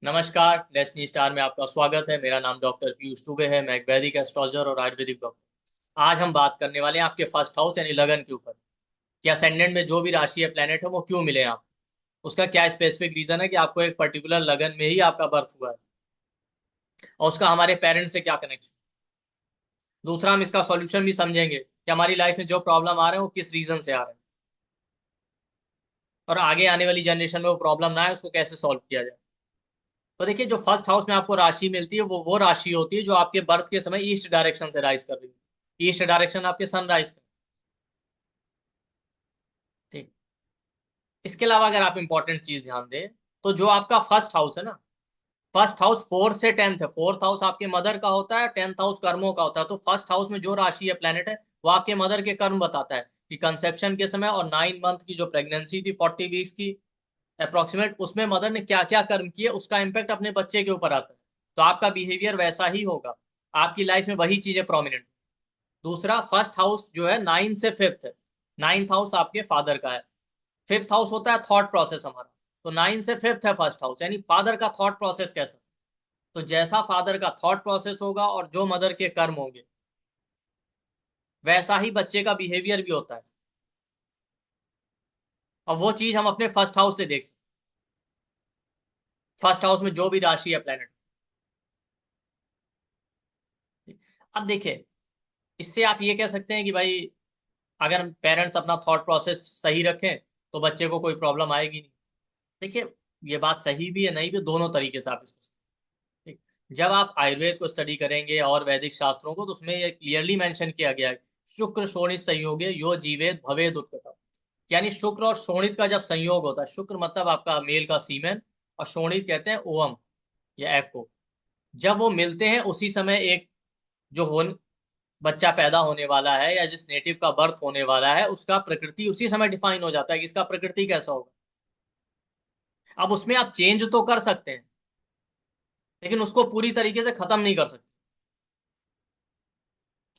नमस्कार। Destiny star में आपका स्वागत है। मेरा नाम डॉक्टर पीयूष दुबे है। मैं एक वैदिक एस्ट्रोलॉजर और आयुर्वेदिक डॉक्टर। आज हम बात करने वाले हैं आपके फर्स्ट हाउस यानी लगन के ऊपर कि असेंडेंट में जो भी राशि है, प्लेनेट है, वो क्यों मिले आप। उसका क्या स्पेसिफिक रीजन है कि आपको एक पर्टिकुलर लगन में ही आपका बर्थ हुआ है और उसका हमारे पेरेंट्स से क्या कनेक्शन। दूसरा, हम इसका सॉल्यूशन भी समझेंगे कि हमारी लाइफ में जो प्रॉब्लम आ रहे हैं वो किस रीजन से आ रहे हैं और आगे आने वाली जनरेशन में वो प्रॉब्लम ना है उसको कैसे सॉल्व किया जाए। तो देखिए, जो फर्स्ट हाउस में आपको राशि मिलती है वो राशि होती है जो आपके बर्थ के समय ईस्ट डायरेक्शन से राइज कर रही है। ईस्ट डायरेक्शन आपके सनराइज का। ठीक। इसके अलावा अगर आप इंपॉर्टेंट चीज ध्यान दें तो जो आपका फर्स्ट हाउस है ना, फर्स्ट हाउस 4 से 10 है। फोर्थ हाउस आपके मदर का होता है, 10th हाउस कर्मों का होता है। तो फर्स्ट हाउस में जो राशि है, प्लेनेट है, वो आपके मदर के कर्म बताता है कि कंसेप्शन के समय और 9 मंथ की जो प्रेगनेंसी थी, 40 वीक्स की अप्रोक्सीमेट, उसमें मदर ने क्या क्या कर्म किए उसका इंपैक्ट अपने बच्चे के ऊपर आता है। तो आपका बिहेवियर वैसा ही होगा, आपकी लाइफ में वही चीजें प्रोमिनेंट। दूसरा, फर्स्ट हाउस जो है 9 से 5th है। 9th हाउस आपके फादर का है। 5th हाउस होता है थॉट प्रोसेस हमारा। तो 9 से 5th है फर्स्ट हाउस, यानी फादर का थॉट प्रोसेस कैसा। तो जैसा फादर का थॉट प्रोसेस होगा और जो मदर के कर्म होंगे, वैसा ही बच्चे का बिहेवियर भी होता है। और वो चीज हम अपने फर्स्ट हाउस से देख सकते हैं। फर्स्ट हाउस में जो भी राशि है, प्लेनेट। अब देखिए, इससे आप ये कह सकते हैं कि भाई अगर पेरेंट्स अपना थॉट प्रोसेस सही रखें तो बच्चे को कोई प्रॉब्लम आएगी नहीं। देखिए, ये बात सही भी है, नहीं भी, दोनों तरीके से आप इसको। ठीक। जब आप आयुर्वेद को स्टडी करेंगे और वैदिक शास्त्रों को, तो उसमें ये क्लियरली मेंशन किया गया है, शुक्र शोणित संयोगे यो जीवेत भवेद उत्कटा। यानी शुक्र और शोणित का जब संयोग होता है, शुक्र मतलब आपका मेल का सीमेन और शोणित कहते हैं ओवम या एग को, जब वो मिलते हैं उसी समय एक जो हो बच्चा पैदा होने वाला है या जिस नेटिव का बर्थ होने वाला है उसका प्रकृति उसी समय डिफाइन हो जाता है कि इसका प्रकृति कैसा होगा। अब उसमें आप चेंज तो कर सकते हैं लेकिन उसको पूरी तरीके से खत्म नहीं कर सकते।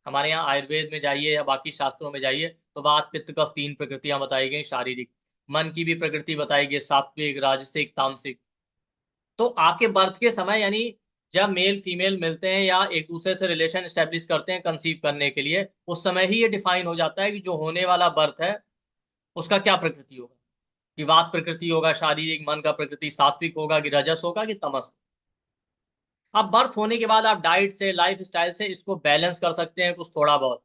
हमारे यहाँ आयुर्वेद में जाइए या बाकी शास्त्रों में जाइए तो वात पित्त कफ 3 प्रकृतियां बताई गई शारीरिक। मन की भी प्रकृति बताई गई, सात्विक राजसिक तामसिक। तो आपके बर्थ के समय यानी जब मेल फीमेल मिलते हैं या एक दूसरे से रिलेशन स्टेब्लिश करते हैं कंसीव करने के लिए, उस समय ही ये डिफाइन हो जाता है कि जो होने वाला बर्थ है उसका क्या प्रकृति होगा। कि वात प्रकृति होगा शारीरिक, मन का प्रकृति सात्विक होगा कि रजस होगा कि तमस। अब बर्थ होने के बाद आप डाइट से, लाइफ स्टाइल से इसको बैलेंस कर सकते हैं कुछ थोड़ा बहुत।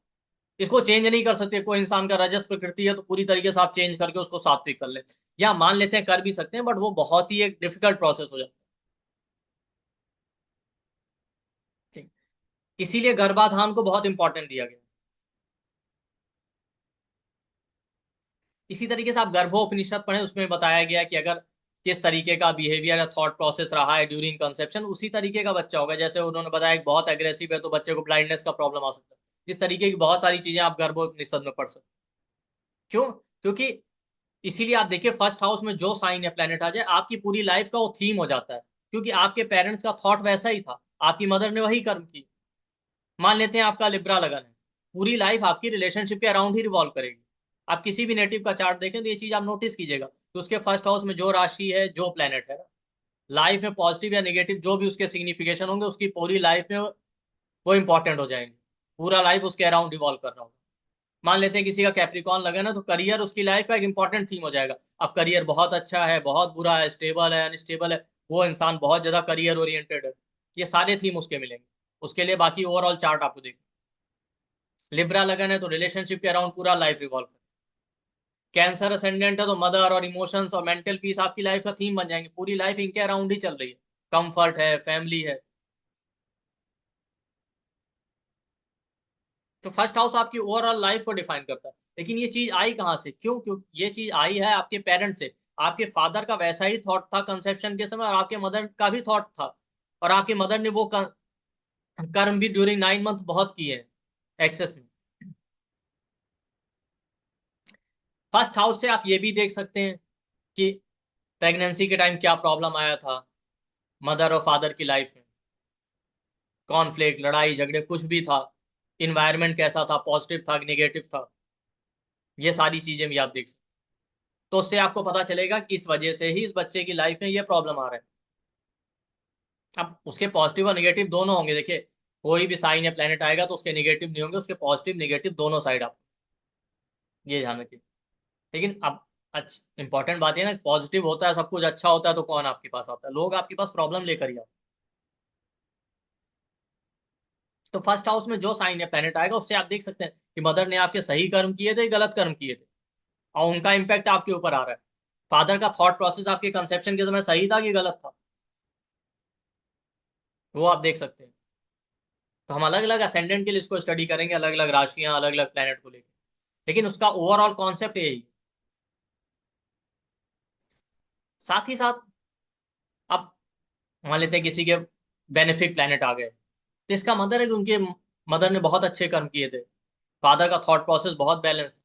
इसको चेंज नहीं कर सकते। कोई इंसान का रजस प्रकृति है तो पूरी तरीके से आप चेंज करके उसको सात्विक कर ले, या मान लेते हैं कर भी सकते हैं, बट वो बहुत ही एक डिफिकल्ट प्रोसेस हो जाता है। ठीक। इसीलिए गर्भाधान को बहुत इंपॉर्टेंट दिया गया। इसी तरीके से आप गर्भोपनिषद पढ़े, उसमें बताया गया कि अगर किस तरीके का बिहेवियर या थॉट प्रोसेस रहा है ड्यूरिंग कंसेप्शन, उसी तरीके का बच्चा होगा। जैसे उन्होंने बताया कि बहुत एग्रेसिव है तो बच्चे को ब्लाइंडनेस का प्रॉब्लम आ सकता है। इस तरीके की बहुत सारी चीजें आप गर्भोपनिषद में पढ़ सकते हैं। क्यों? क्योंकि इसीलिए आप देखिए, फर्स्ट हाउस में जो साइन या प्लेनेट आ जाए आपकी पूरी लाइफ का वो थीम हो जाता है। क्योंकि आपके पेरेंट्स का थॉट वैसा ही था, आपकी मदर ने वही कर्म की। मान लेते हैं आपका लिब्रा लगन है, पूरी लाइफ आपकी रिलेशनशिप के अराउंड ही रिवॉल्व करेगी। आप किसी भी नेटिव का चार्ट देखें तो ये चीज आप नोटिस कीजिएगा कि उसके फर्स्ट हाउस में जो राशि है, जो प्लेनेट है, लाइफ में पॉजिटिव या नेगेटिव जो भी उसके सिग्निफिकेशन होंगे, उसकी पूरी लाइफ में वो इंपॉर्टेंट हो जाएंगे। पूरा लाइफ उसके अराउंड रिवॉल्व कर रहा होगा। मान लेते हैं किसी का कैप्रिकॉन लगन है तो करियर उसकी लाइफ का एक इंपॉर्टेंट थीम हो जाएगा। अब करियर बहुत अच्छा है, बहुत बुरा है, स्टेबल है, अनस्टेबल है, वो इंसान बहुत ज्यादा करियर ओरिएंटेड है, ये सारे थीम उसके मिलेंगे। उसके लिए बाकी ओवरऑल चार्ट आपको देखना। लिब्रा लगन है तो रिलेशनशिप के अराउंड पूरा लाइफ रिवॉल्व। कैंसर असेंडेंट है तो मदर और इमोशंस और मेंटल पीस आपकी लाइफ का थीम बन जाएंगे। पूरी लाइफ इनके अराउंड ही चल रही है। कंफर्ट है, फैमिली है। तो फर्स्ट हाउस आपकी ओवरऑल लाइफ को डिफाइन करता है। लेकिन ये चीज आई कहाँ से? क्यों ये चीज आई है आपके पेरेंट्स से। आपके फादर का वैसा ही थॉट था कंसेप्शन के समय और आपके मदर का भी थॉट था। और आपकी मदर ने वो कर्म भी ड्यूरिंग 9 मंथ बहुत किए हैं एक्सेस में। फर्स्ट हाउस से आप ये भी देख सकते हैं कि प्रेगनेंसी के टाइम क्या प्रॉब्लम आया था मदर और फादर की लाइफ में। कॉन्फ्लिक्ट, लड़ाई झगड़े, कुछ भी था। इन्वायरमेंट कैसा था, पॉजिटिव था नेगेटिव था, ये सारी चीजें भी आप देख सकते हैं। तो उससे आपको पता चलेगा कि इस वजह से ही इस बच्चे की लाइफ में ये प्रॉब्लम आ रहा है। अब उसके पॉजिटिव और निगेटिव दोनों होंगे, देखिए कोई भी साइन या प्लेनेट आएगा तो उसके निगेटिव नहीं होंगे, उसके पॉजिटिव निगेटिव दोनों साइड आप ये ध्यान रखिए। लेकिन अब अच्छा इंपॉर्टेंट बात ये ना, पॉजिटिव होता है सब कुछ अच्छा होता है तो कौन आपके पास आता है, लोग आपके पास प्रॉब्लम लेकर ही आते हैं। तो फर्स्ट हाउस में जो साइन या प्लेनेट आएगा उससे आप देख सकते हैं कि मदर ने आपके सही कर्म किए थे गलत कर्म किए थे, और उनका इम्पैक्ट आपके ऊपर आ रहा है। फादर का थॉट प्रोसेस आपके कंसेप्शन के समय सही था कि गलत था, वो आप देख सकते हैं। तो हम अलग अलग असेंडेंट के लिए इसको स्टडी करेंगे, अलग अलग राशियां अलग अलग प्लेनेट को लेकर, लेकिन उसका ओवरऑल कॉन्सेप्ट यही। साथ ही साथ अब मान लेते हैं किसी के बेनिफिक प्लेनेट आ गए, तो इसका मतलब है कि उनके मदर ने बहुत अच्छे कर्म किए थे, फादर का थॉट प्रोसेस बहुत बैलेंस था।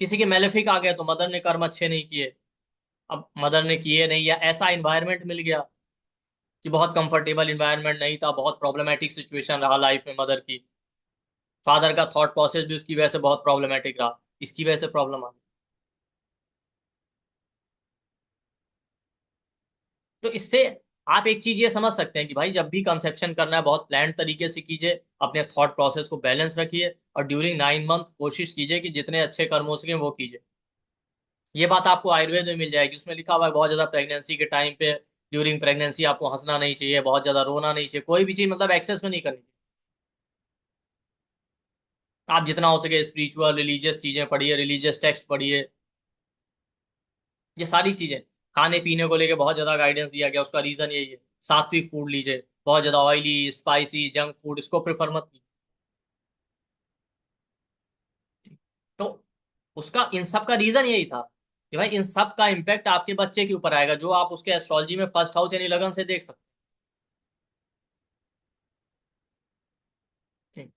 किसी के मेलेफिक आ गए तो मदर ने कर्म अच्छे नहीं किए, अब मदर ने किए नहीं या ऐसा इन्वायरमेंट मिल गया कि बहुत कंफर्टेबल इन्वायरमेंट नहीं था, बहुत प्रॉब्लमेटिक सिचुएशन रहा लाइफ में मदर की, फादर का थॉट प्रोसेस भी उसकी वजह से बहुत प्रॉब्लमेटिक रहा, इसकी वजह से प्रॉब्लम आ गई। तो इससे आप एक चीज ये समझ सकते हैं कि भाई जब भी कंसेप्शन करना है बहुत प्लान तरीके से कीजिए, अपने थॉट प्रोसेस को बैलेंस रखिए, और ड्यूरिंग 9 मंथ कोशिश कीजिए कि जितने अच्छे कर्म हो सके वो कीजिए। ये बात आपको आयुर्वेद में मिल जाएगी, उसमें लिखा हुआ है बहुत ज्यादा प्रेगनेंसी के टाइम पे, ड्यूरिंग प्रेगनेंसी आपको हंसना नहीं चाहिए, बहुत ज्यादा रोना नहीं चाहिए, कोई भी चीज मतलब एक्सेस में नहीं करनी चाहिए। आप जितना हो सके स्पिरिचुअल रिलीजियस चीजें पढ़िए, रिलीजियस टेक्स्ट पढ़िए, ये सारी चीजें। खाने पीने को लेके बहुत ज्यादा गाइडेंस दिया गया, उसका रीजन यही है, सात्विक फूड लीजिए, बहुत ज्यादा ऑयली स्पाइसी जंक फूड इसको प्रेफर मत कीजिए। तो उसका इन सब का रीजन यही था कि भाई इन सब का इम्पैक्ट आपके बच्चे के ऊपर आएगा, जो आप उसके एस्ट्रोलॉजी में फर्स्ट हाउस यानी लगन से देख सकते हैं।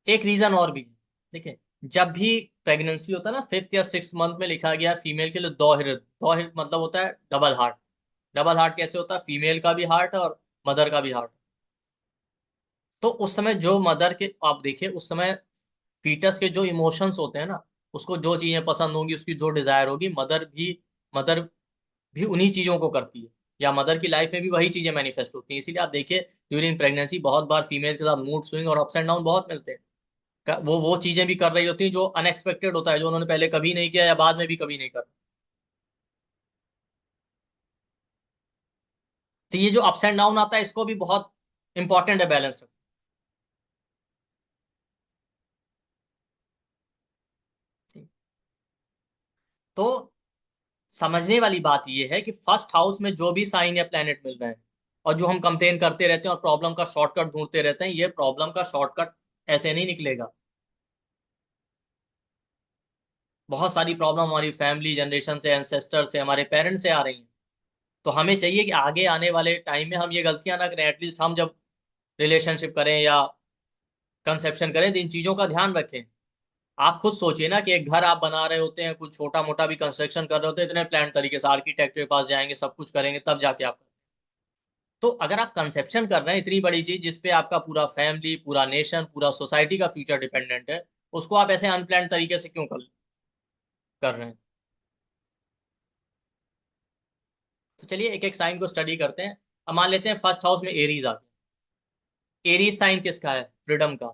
एक रीजन और भी है, देखिए जब भी प्रेगनेंसी होता है ना, 5th या 6th मंथ में लिखा गया फीमेल के लिए दो हिरत मतलब होता है डबल हार्ट। डबल हार्ट कैसे होता है, फीमेल का भी हार्ट है और मदर का भी हार्ट। तो उस समय जो मदर के आप देखिए उस समय फीटस के जो इमोशंस होते हैं ना, उसको जो चीजें पसंद होंगी, उसकी जो डिजायर होगी, मदर भी उन्हीं चीजों को करती है, या मदर की लाइफ में भी वही चीजें मैनिफेस्ट होती हैं। इसीलिए आप देखिए ड्यूरिंग प्रेगनेंसी बहुत बार फीमेल के साथ मूड स्विंग और अप्स एंड डाउन बहुत मिलते हैं। वो चीजें भी कर रही होती हैं जो अनएक्सपेक्टेड होता है, जो उन्होंने पहले कभी नहीं किया या बाद में भी कभी नहीं कर। तो ये जो अप्स एंड डाउन आता है इसको भी बहुत इंपॉर्टेंट है बैलेंस रखना। ठीक। तो समझने वाली बात ये है कि फर्स्ट हाउस में जो भी साइन या प्लेनेट मिल रहे हैं, और जो हम कंप्लेन करते रहते हैं और प्रॉब्लम का शॉर्टकट ढूंढते रहते हैं, ये प्रॉब्लम का शॉर्टकट ऐसे नहीं निकलेगा। बहुत सारी प्रॉब्लम हमारी फैमिली जनरेशन से, एंसेस्टर से, हमारे पेरेंट्स से आ रही हैं। तो हमें चाहिए कि आगे आने वाले टाइम में हम ये गलतियां ना करें, एटलीस्ट हम जब रिलेशनशिप करें या कंसेप्शन करें तो इन चीजों का ध्यान रखें। आप खुद सोचिए ना कि एक घर आप बना रहे होते हैं, कुछ छोटा मोटा भी कंस्ट्रक्शन कर रहे होते हैं, इतने प्लान तरीके से आर्किटेक्ट के पास जाएंगे, सब कुछ करेंगे, तब जाके आप। तो अगर आप कंसेप्शन कर रहे हैं इतनी बड़ी चीज जिसपे आपका पूरा फैमिली, पूरा नेशन, पूरा सोसाइटी का फ्यूचर डिपेंडेंट है, उसको आप ऐसे अनप्लान तरीके से क्यों कर रहे हैं। तो चलिए एक एक साइन को स्टडी करते हैं। अब मान लेते हैं फर्स्ट हाउस में एरीज आ गया। एरीज साइन किसका है, फ्रीडम का।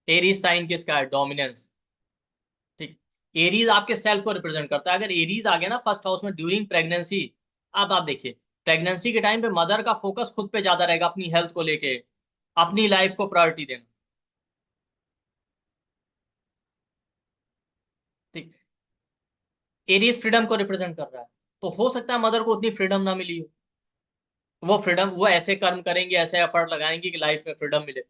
एरीज साइन किसका है, डोमिनेंस। ठीक। एरीज आपके सेल्फ को रिप्रेजेंट करता है। अगर एरीज आ गया ना फर्स्ट हाउस में ड्यूरिंग प्रेगनेंसी, अब आप देखिए प्रेगनेंसी के टाइम पे मदर का फोकस खुद पे ज्यादा रहेगा, अपनी हेल्थ को लेके, अपनी लाइफ को प्रायोरिटी देना। ठीक। एरीज फ्रीडम को रिप्रेजेंट कर रहा है, तो हो सकता है मदर को उतनी फ्रीडम ना मिली हो। वो फ्रीडम वो ऐसे कर्म करेंगे, ऐसे एफर्ट लगाएंगे कि लाइफ में फ्रीडम मिले,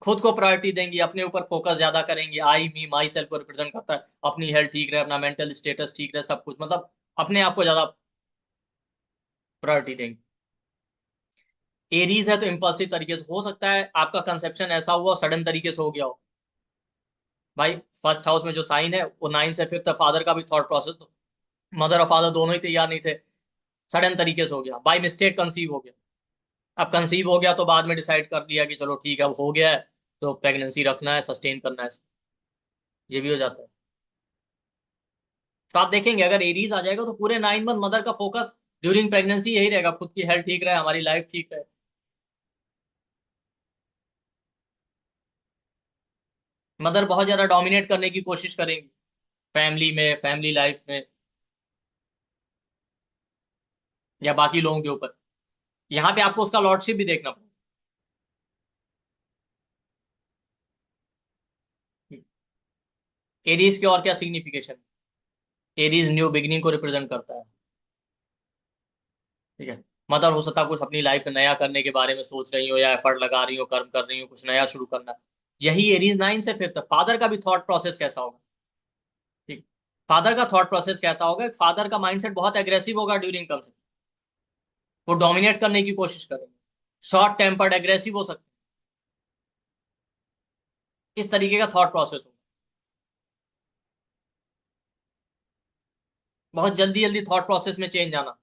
खुद को प्रायोरिटी देंगी, अपने ऊपर फोकस ज्यादा करेंगे। आई मी माई सेल्फ को रिप्रेजेंट करता है, अपनी हेल्थ ठीक रहे, अपना मेंटल स्टेटस ठीक रहे, सब कुछ मतलब अपने आप को ज्यादा प्रायोरिटी देंगे। एरीज है तो इम्पल्सिव तरीके से हो सकता है आपका कंसेप्शन ऐसा हुआ सडन तरीके से हो गया हो। भाई फर्स्ट हाउस में जो साइन है वो 9 से 5th है, फादर का भी थॉट प्रोसेस, मदर और फादर दोनों ही तैयार नहीं थे, सडन तरीके से हो गया, बाय मिस्टेक कंसीव हो गया। अब कंसीव हो गया तो बाद में डिसाइड कर लिया कि चलो ठीक है अब हो गया है, तो प्रेगनेंसी रखना है, सस्टेन करना है, ये भी हो जाता है। तो आप देखेंगे अगर एरीज आ जाएगा तो पूरे 9 मंथ मदर का फोकस ड्यूरिंग प्रेगनेंसी यही रहेगा, खुद की हेल्थ ठीक रहे, हमारी लाइफ ठीक रहे। मदर बहुत ज्यादा डोमिनेट करने की कोशिश करेंगी फैमिली में, फैमिली लाइफ में, या बाकी लोगों के ऊपर। यहाँ पे आपको उसका लॉर्डशिप भी देखना पड़ेगा। एरीज के और क्या सिग्निफिकेशन? एरीज न्यू बिगिनिंग को रिप्रेजेंट करता है। ठीक है। मदर हो सकता है कुछ अपनी लाइफ में नया करने के बारे में सोच रही हो, या एफर्ट लगा रही हो, कर्म कर रही हो, कुछ नया शुरू करना। यही एरीज 9 से 5 तक फादर का भी थॉट प्रोसेस कैसा होगा? ठीक। फादर का थॉट प्रोसेस कहता होगा, फादर का माइंडसेट बहुत एग्रेसिव होगा ड्यूरिंग कंसेप्ट। वो डोमिनेट करने की कोशिश करेंगे, शॉर्ट टेम्पर्ड एग्रेसिव हो सकते हैं। इस तरीके का थॉट प्रोसेस होगा। बहुत जल्दी जल्दी थॉट प्रोसेस में चेंज आना।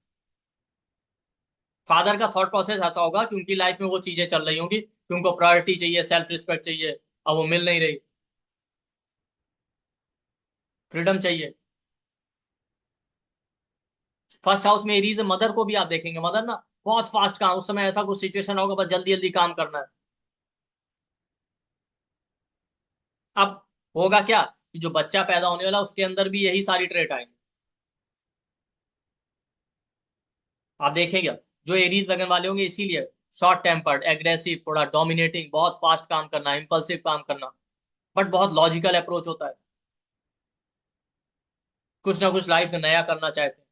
फादर का थॉट प्रोसेस ऐसा होगा कि उनकी लाइफ में वो चीजें चल रही होंगी कि उनको प्रायोरिटी चाहिए, सेल्फ रिस्पेक्ट चाहिए, अब वो मिल नहीं रही, फ्रीडम चाहिए। फर्स्ट हाउस में एरीज मदर को भी आप देखेंगे, मदर ना बहुत फास्ट काम, उस समय ऐसा कुछ सिचुएशन होगा बस जल्दी जल्दी काम करना है। अब होगा क्या कि जो बच्चा पैदा होने वाला उसके अंदर भी यही सारी ट्रेट आएंगे। आप देखेंगे जो एरीज लगन वाले होंगे इसीलिए शॉर्ट टेम्पर्ड, एग्रेसिव, थोड़ा डोमिनेटिंग, बहुत फास्ट काम करना, इंपल्सिव काम करना, बट बहुत लॉजिकल अप्रोच होता है। कुछ ना कुछ लाइफ में नया करना चाहते हैं।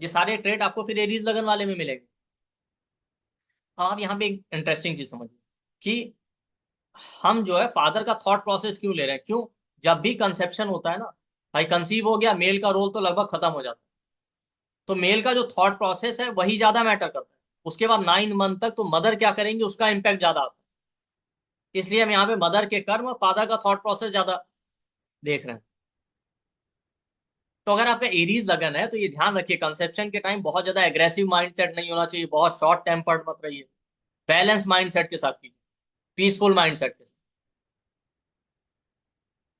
ये सारे ट्रेट आपको फिर एरीज लगन वाले में मिलेंगे। आप यहाँ पे एक इंटरेस्टिंग चीज समझिए कि हम जो है फादर का थॉट प्रोसेस क्यों ले रहे हैं, क्यों? जब भी कंसेप्शन होता है ना, भाई कंसीव हो गया, मेल का रोल तो लगभग खत्म हो जाता है। तो मेल का जो थॉट प्रोसेस है वही ज्यादा मैटर करता है। उसके बाद 9 मंथ तक तो मदर क्या करेंगे उसका इम्पैक्ट ज्यादा आता है। इसलिए हम यहाँ पे मदर के कर्म और फादर का थॉट प्रोसेस ज्यादा देख रहे हैं। तो अगर आपका एरीज लगन है तो ये ध्यान रखिए, कंसेप्शन के टाइम बहुत ज्यादा एग्रेसिव माइंडसेट नहीं होना चाहिए, बहुत शॉर्ट टेम्पर्ड मत रहिए, बैलेंस माइंडसेट के साथ कीजिए, पीसफुल माइंडसेट के साथ।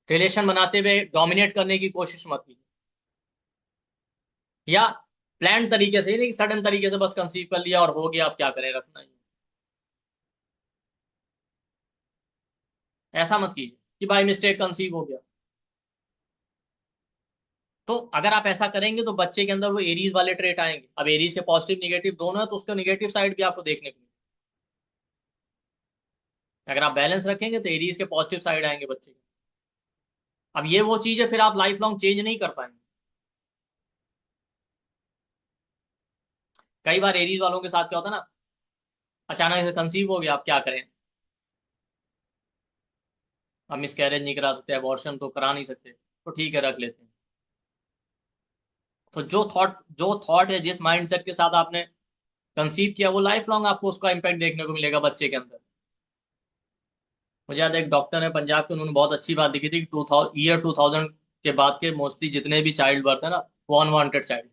रिलेशन बनाते हुए डोमिनेट करने की कोशिश मत कीजिए, या प्लान तरीके से, नहीं सडन तरीके से बस कंसीव कर लिया और हो गया, अब क्या करें, रखना ही। ऐसा मत कीजिए कि बाय मिस्टेक कंसीव हो गया। तो अगर आप ऐसा करेंगे तो बच्चे के अंदर वो एरीज वाले ट्रेट आएंगे। अब एरीज के पॉजिटिव निगेटिव दोनों है, तो उसका निगेटिव साइड भी आपको देखने को मिलेगा। अगर आप बैलेंस रखेंगे तो एरीज के पॉजिटिव साइड आएंगे बच्चे के। अब ये वो चीज है फिर आप लाइफ लॉन्ग चेंज नहीं कर पाएंगे। कई बार एरीज वालों के साथ क्या होता है ना, अचानक से कंसीव हो गया, आप क्या करें? अब मिसकैरेज नहीं करा सकते, अबॉर्शन तो करा नहीं सकते, तो ठीक है रख लेते हैं। तो जो थॉट है, जिस माइंडसेट के साथ आपने कंसीव किया, वो लाइफ लॉन्ग आपको उसका इम्पैक्ट देखने को मिलेगा बच्चे के अंदर। मुझे याद है एक डॉक्टर है पंजाब के, उन्होंने बहुत अच्छी बात लिखी थी कि 2000 के बाद के मोस्टली जितने भी चाइल्ड बर्थ है ना, वो अनवांटेड चाइल्ड।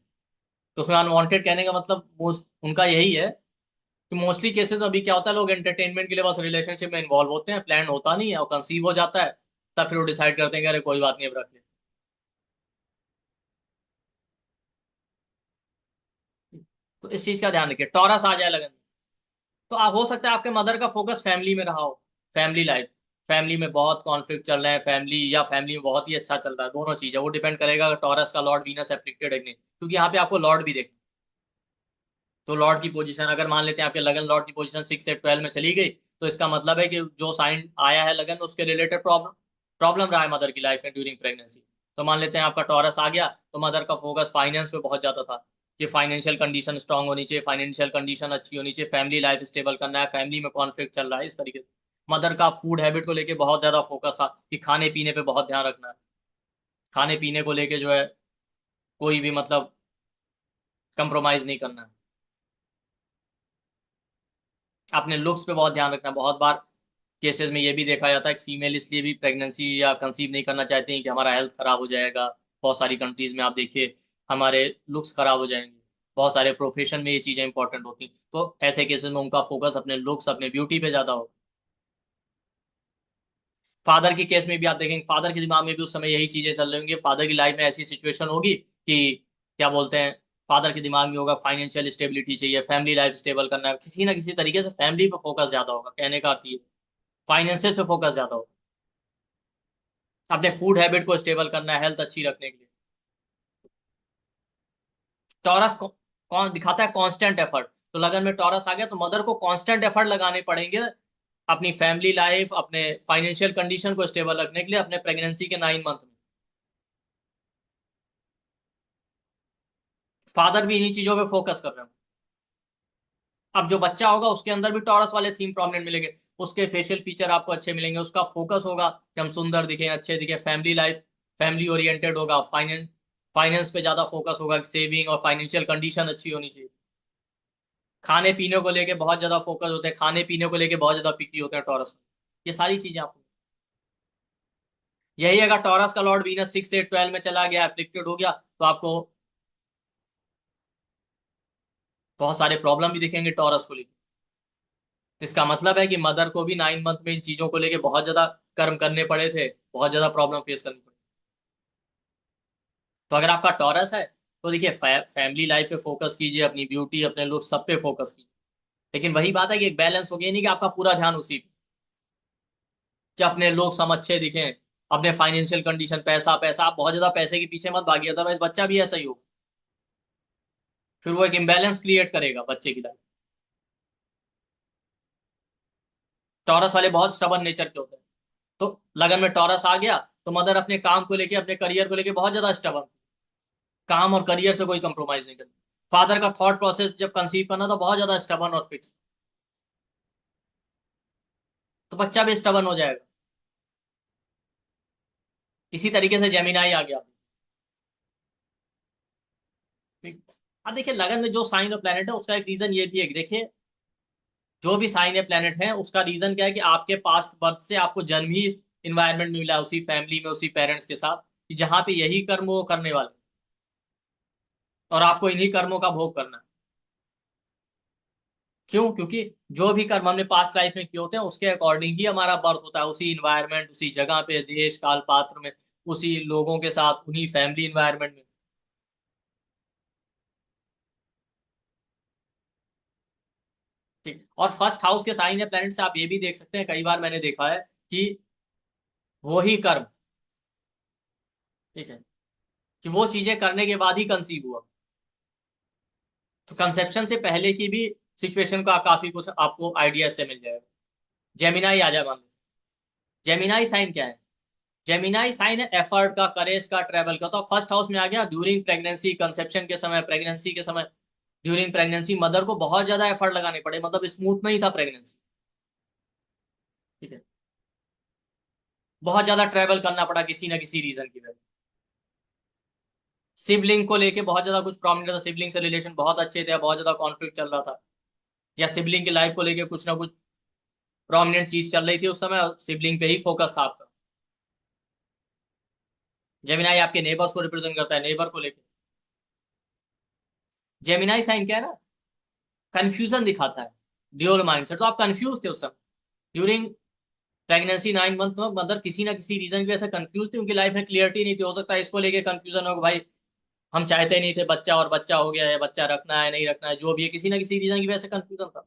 तो उसमें अनवांटेड कहने का मतलब मोस्ट उनका यही है कि मोस्टली केसेस में अभी क्या होता है, लोग एंटरटेनमेंट के लिए बस रिलेशनशिप में इन्वॉल्व होते हैं, प्लान होता नहीं है और कंसीव हो जाता है। तब फिर वो डिसाइड करते हैं कि अरे कोई बात नहीं अब रख ले। तो इस चीज का ध्यान रखिए, टॉरस आ जाए लगन में। तो आप हो सकता है आपके मदर का फोकस फैमिली में रहा हो, फैमिली लाइफ, फैमिली में बहुत कॉन्फ्लिक्ट चल रहे हैं, फैमिली या फैमिली में बहुत ही अच्छा चल रहा है, दोनों चीज है। वो डिपेंड करेगा अगर टॉरस का लॉर्ड वीनस एप्लिक्टेड है कि नहीं, क्योंकि यहाँ पे आपको लॉर्ड भी देखना। तो लॉर्ड की पोजीशन अगर मान लेते हैं आपके लगन लॉर्ड की पोजीशन 6 से 12 में चली गई, तो इसका मतलब है कि जो साइन आया है लगन उसके रिलेटेड प्रॉब्लम प्रॉब्लम रहा है मदर की लाइफ में ड्यूरिंग प्रेगनेंसी। तो मान लेते हैं आपका टॉरस आ गया, तो मदर का फोकस फाइनेंस पे बहुत ज्यादा था कि फाइनेंशियल कंडीशन स्ट्रांग होनी चाहिए, फाइनेंशियल कंडीशन अच्छी होनी चाहिए, फैमिली लाइफ स्टेबल करना है, फैमिली में कॉन्फ्लिक्ट चल रहा है, इस तरीके से। मदर का फूड हैबिट को लेके बहुत ज्यादा फोकस था कि खाने पीने पे बहुत ध्यान रखना है, खाने पीने को लेके जो है कोई भी मतलब कंप्रोमाइज नहीं करना है। अपने लुक्स पे बहुत ध्यान रखना है। बहुत बार केसेस में ये भी देखा जाता है कि फीमेल इसलिए भी प्रेगनेंसी या कंसीव नहीं करना चाहती हैं कि हमारा हेल्थ खराब हो जाएगा। बहुत सारी कंट्रीज में आप देखिए हमारे लुक्स खराब हो जाएंगे। बहुत सारे प्रोफेशन में ये चीजें इंपॉर्टेंट होती हैं, तो ऐसे केसेस में उनका फोकस अपने लुक्स, अपने ब्यूटी पे ज्यादा हो। फादर के केस में भी आप देखेंगे, फादर के दिमाग में भी उस समय यही चीजें चल रही होंगी, फादर की लाइफ में ऐसी सिचुएशन होगी कि क्या बोलते हैं, फादर के दिमाग में होगा फाइनेंशियल स्टेबिलिटी चाहिए, फैमिली लाइफ स्टेबल करना है, किसी ना किसी तरीके से फैमिली पे फोकस ज्यादा होगा, कहने का अर्थ ये फाइनेंसेस पे फोकस ज्यादा होगा, अपने फूड हैबिट को स्टेबल करना है, हेल्थ अच्छी रखने के लिए। टॉरस कौन दिखाता है कांस्टेंट एफर्ट, तो लगन में टॉरस आ गया तो मदर को कांस्टेंट एफर्ट लगाने पड़ेंगे अपनी फैमिली लाइफ, अपने फाइनेंशियल कंडीशन को स्टेबल रखने के लिए, अपने प्रेगनेंसी के 9 मंथ में। फादर भी इन्हीं चीजों पे फोकस कर रहे हैं। अब जो बच्चा होगा उसके अंदर भी टॉरस वाले थीम प्रोमिनेंट मिलेंगे, उसके फेशियल फीचर आपको अच्छे मिलेंगे, उसका फोकस होगा कि हम सुंदर दिखें, अच्छे दिखे, फैमिली लाइफ फैमिली ओरिएंटेड होगा, फाइनेंस फाइनेंस पे ज्यादा फोकस होगा, सेविंग और फाइनेंशियल कंडीशन अच्छी होनी चाहिए। खाने पीने को लेके बहुत ज्यादा फोकस होते हैं, खाने पीने को लेके बहुत ज्यादा पिकी होते हैं टॉरस में। ये सारी चीजें आपको, यही अगर टॉरस का लॉर्ड वीनस 6 8 12 में चला गया, एफ्लिक्टेड हो गया, तो आपको बहुत सारे प्रॉब्लम भी दिखेंगे टॉरस को लेकर। इसका मतलब है कि मदर को भी 9 मंथ में इन चीजों को लेके बहुत ज्यादा कर्म करने पड़े थे, बहुत ज्यादा प्रॉब्लम फेस करनी पड़ी। तो अगर आपका टॉरस है तो देखिए फैमिली लाइफ पे फोकस कीजिए, अपनी ब्यूटी अपने लुक सब पे फोकस कीजिए, लेकिन वही बात है कि एक बैलेंस हो गया, नहीं कि आपका पूरा ध्यान उसी पे, कि अपने लोग सब अच्छे दिखें, अपने फाइनेंशियल कंडीशन, पैसा पैसा, आप बहुत ज्यादा पैसे के पीछे मत भागिए, अदरवाइज बच्चा भी ऐसा ही होगा, फिर वो एक इम्बैलेंस क्रिएट करेगा बच्चे की लाइफ। टॉरस वाले बहुत स्टबन नेचर के होते हैं, तो लगन में टॉरस आ गया तो मदर अपने काम को लेके, अपने करियर को लेके बहुत ज्यादा स्टबन, काम और करियर से कोई कंप्रोमाइज नहीं करती। फादर का थॉट प्रोसेस जब कंसीव करना तो बहुत ज्यादा स्टबन और फिक्स, तो बच्चा भी स्टबन हो जाएगा। इसी तरीके से जेमिनाई आ गया। ठीक। अब देखिए लगन में जो साइन और प्लेनेट है उसका एक रीजन ये भी है कि देखिए जो भी साइन या प्लेनेट है उसका रीजन क्या है कि आपके पास्ट बर्थ से आपको जन्म ही इस इन्वायरमेंट में मिला है, उसी फैमिली में, उसी पेरेंट्स के साथ, कि जहां पे यही कर्म वो करने वाले, और आपको इन्हीं कर्मों का भोग करना है। क्यों? क्योंकि जो भी कर्म हमने पास्ट लाइफ में किए होते हैं उसके अकॉर्डिंग ही हमारा बर्थ होता है, उसी इन्वायरमेंट, उसी जगह पे, देश काल पात्र में, उसी लोगों के साथ, उन्हीं फैमिली इन्वायरमेंट में। ठीक, और फर्स्ट हाउस के साइन या प्लैनेट से आप ये भी देख सकते हैं, कई बार मैंने देखा है कि वो ही कर्म, ठीक है, कि वो चीजें करने के बाद ही कंसीव हुआ, तो कंसेप्शन से पहले की भी सिचुएशन का काफी कुछ आपको आइडिया से मिल जाएगा। जेमिनाई आ जाए मान लो, जेमिनाई साइन क्या है? जेमिनाई साइन है एफर्ट का, करेज का, ट्रेवल का, तो फर्स्ट हाउस में आ गया ड्यूरिंग प्रेगनेंसी, कंसेप्शन के समय, प्रेगनेंसी के समय, ड्यूरिंग प्रेगनेंसी मदर को बहुत ज्यादा एफर्ट लगाने पड़े, मतलब स्मूथ नहीं था प्रेगनेंसी, ठीक है, बहुत ज्यादा ट्रेवल करना पड़ा किसी ना किसी रीजन की वजह। सिबलिंग को लेके बहुत ज्यादा कुछ प्रॉब्लम था, सिबलिंग से रिलेशन बहुत अच्छे थे, बहुत ज्यादा कॉन्फ्लिक्ट चल रहा था, या सिबलिंग की लाइफ को लेके कुछ ना कुछ प्रोमिनेंट चीज चल रही थी उस समय, सिबलिंग पे ही फोकस था आपका। जेमिनाई आपके नेबर्स को रिप्रेजेंट करता है, नेबर को लेके। जेमिनाई साइन क्या है ना, कंफ्यूजन दिखाता है, ड्यूअल माइंडसेट, तो आप कंफ्यूज थे उस समय ड्यूरिंग प्रेगनेंसी 9 मंथ में, मदर किसी ना किसी रीजन की वजह से कंफ्यूज थी, उनकी लाइफ में क्लियरिटी नहीं थी, हो सकता है इसको लेके कंफ्यूजन हो कि भाई हम चाहते नहीं थे बच्चा, और बच्चा हो गया है, बच्चा रखना है नहीं रखना है, जो भी है, किसी ना किसी रीजन की वजह से कंफ्यूजन था।